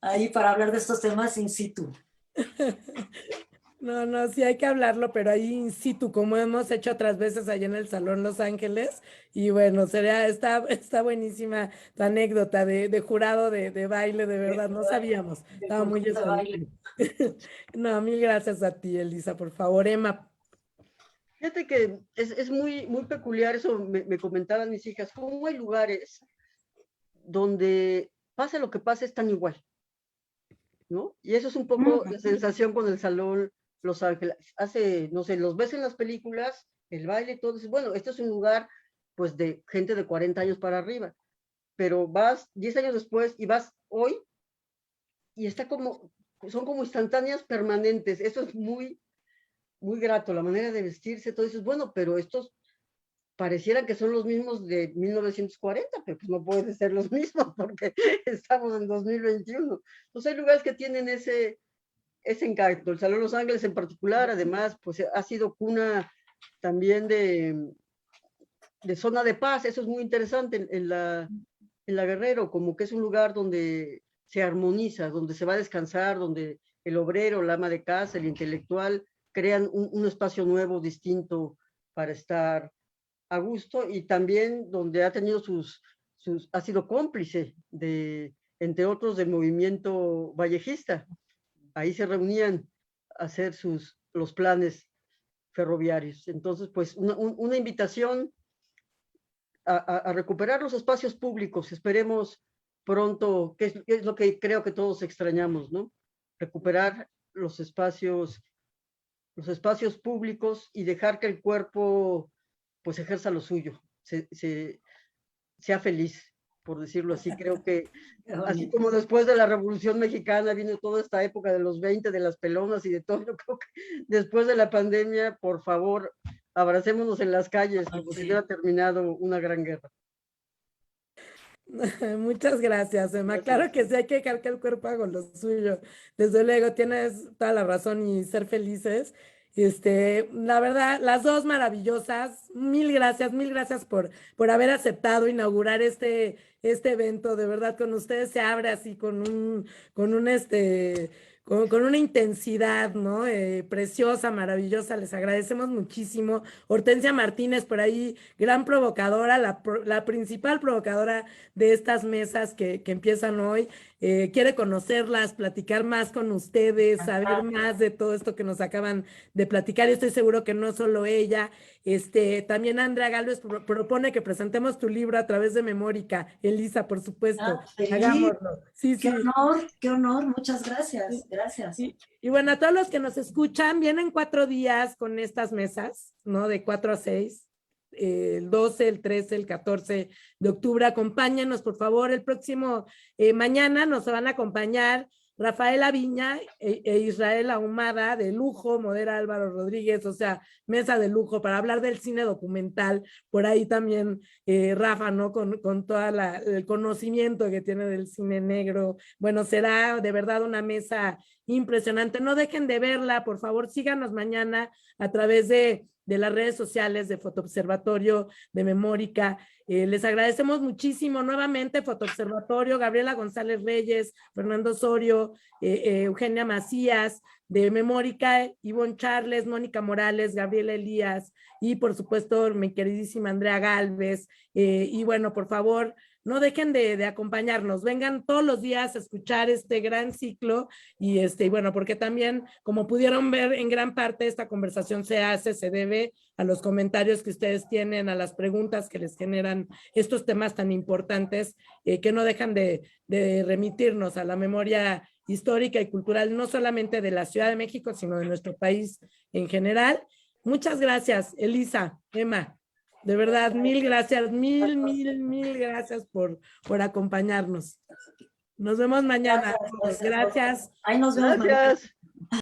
S1: ahí para hablar de estos temas in situ.
S2: No, no, sí hay que hablarlo, pero ahí in situ, como hemos hecho otras veces allá en el Salón Los Ángeles. Y bueno, está buenísima tu anécdota de jurado de baile, de verdad, no sabíamos.
S1: De
S2: Estaba muy
S1: concurso de baile.
S2: No, mil gracias a ti, Elisa, por favor. Emma,
S4: Fíjate que es muy, muy peculiar eso, me comentaban mis hijas, cómo hay lugares donde pase lo que pase, están igual, ¿no? Y eso es un poco la sensación con el Salón Los Ángeles. Hace, no sé, los ves en las películas, el baile, todo, dices, bueno, este es un lugar, pues, de gente de 40 años para arriba, pero vas 10 años después y vas hoy y está como, son como instantáneas permanentes. Eso es muy, muy grato, la manera de vestirse, todo eso es bueno, pero estos parecieran que son los mismos de 1940, pero pues no pueden ser los mismos porque estamos en 2021. Entonces hay lugares que tienen ese encanto. El Salón Los Ángeles en particular, además, pues ha sido cuna también de zona de paz. Eso es muy interesante en la Guerrero, como que es un lugar donde se armoniza, donde se va a descansar, donde el obrero, la ama de casa, el intelectual, crean un espacio nuevo, distinto para estar a gusto, y también donde ha tenido ha sido cómplice entre otros, del movimiento vallejista. Ahí se reunían a hacer los planes ferroviarios. Entonces, pues una invitación a recuperar los espacios públicos. Esperemos pronto, que es lo que creo que todos extrañamos, ¿no? Recuperar los espacios públicos y dejar que el cuerpo pues ejerza lo suyo, sea feliz, por decirlo así. Creo que así como después de la Revolución Mexicana vino toda esta época de los 20, de las pelonas y de todo, yo creo que después de la pandemia, por favor, abracémonos en las calles, como si hubiera terminado una gran guerra.
S2: muchas gracias, Emma.
S4: Gracias.
S2: Claro que sí, hay que dejar que el cuerpo haga lo suyo. Desde luego, tienes toda la razón y ser felices. La verdad, las dos maravillosas. Mil gracias por haber aceptado inaugurar este evento. De verdad, con ustedes se abre así con una intensidad, ¿no? Preciosa, maravillosa. Les agradecemos muchísimo. Hortensia Martínez, por ahí, gran provocadora, la principal provocadora de estas mesas que empiezan hoy. Quiere conocerlas, platicar más con ustedes, saber más de todo esto que nos acaban de platicar. Y estoy seguro que no solo ella. También Andrea Galvez propone que presentemos tu libro a través de Memórica. Elisa, por supuesto. Hagámoslo. Sí, sí.
S1: Qué honor, muchas gracias. Gracias.
S2: Y bueno, a todos los que nos escuchan, vienen 4 días con estas mesas, ¿no? De 4 a 6. El 12, el 13, el 14 de octubre. Acompáñenos, por favor. El próximo, mañana nos van a acompañar Rafaela Viña e Israel Ahumada, de lujo, modera Álvaro Rodríguez, o sea, mesa de lujo para hablar del cine documental. Por ahí también Rafa, ¿no? Con todo el conocimiento que tiene del cine negro. Bueno, será de verdad una mesa impresionante. No dejen de verla, por favor, síganos mañana a través de las redes sociales de Fotoobservatorio, de Memórica. Les agradecemos muchísimo nuevamente Fotoobservatorio, Gabriela González Reyes, Fernando Osorio, Eugenia Macías, de Memórica, Ivonne Charles, Mónica Morales, Gabriela Elías y por supuesto mi queridísima Andrea Galvez. Y bueno, por favor, no dejen de acompañarnos, vengan todos los días a escuchar este gran ciclo y bueno, porque también, como pudieron ver, en gran parte esta conversación se debe a los comentarios que ustedes tienen, a las preguntas que les generan estos temas tan importantes que no dejan de remitirnos a la memoria histórica y cultural, no solamente de la Ciudad de México, sino de nuestro país en general. Muchas gracias, Elisa, Emma. De verdad, mil gracias, mil gracias por acompañarnos. Nos vemos mañana. Gracias.
S1: Ahí nos vemos mañana.
S4: Gracias.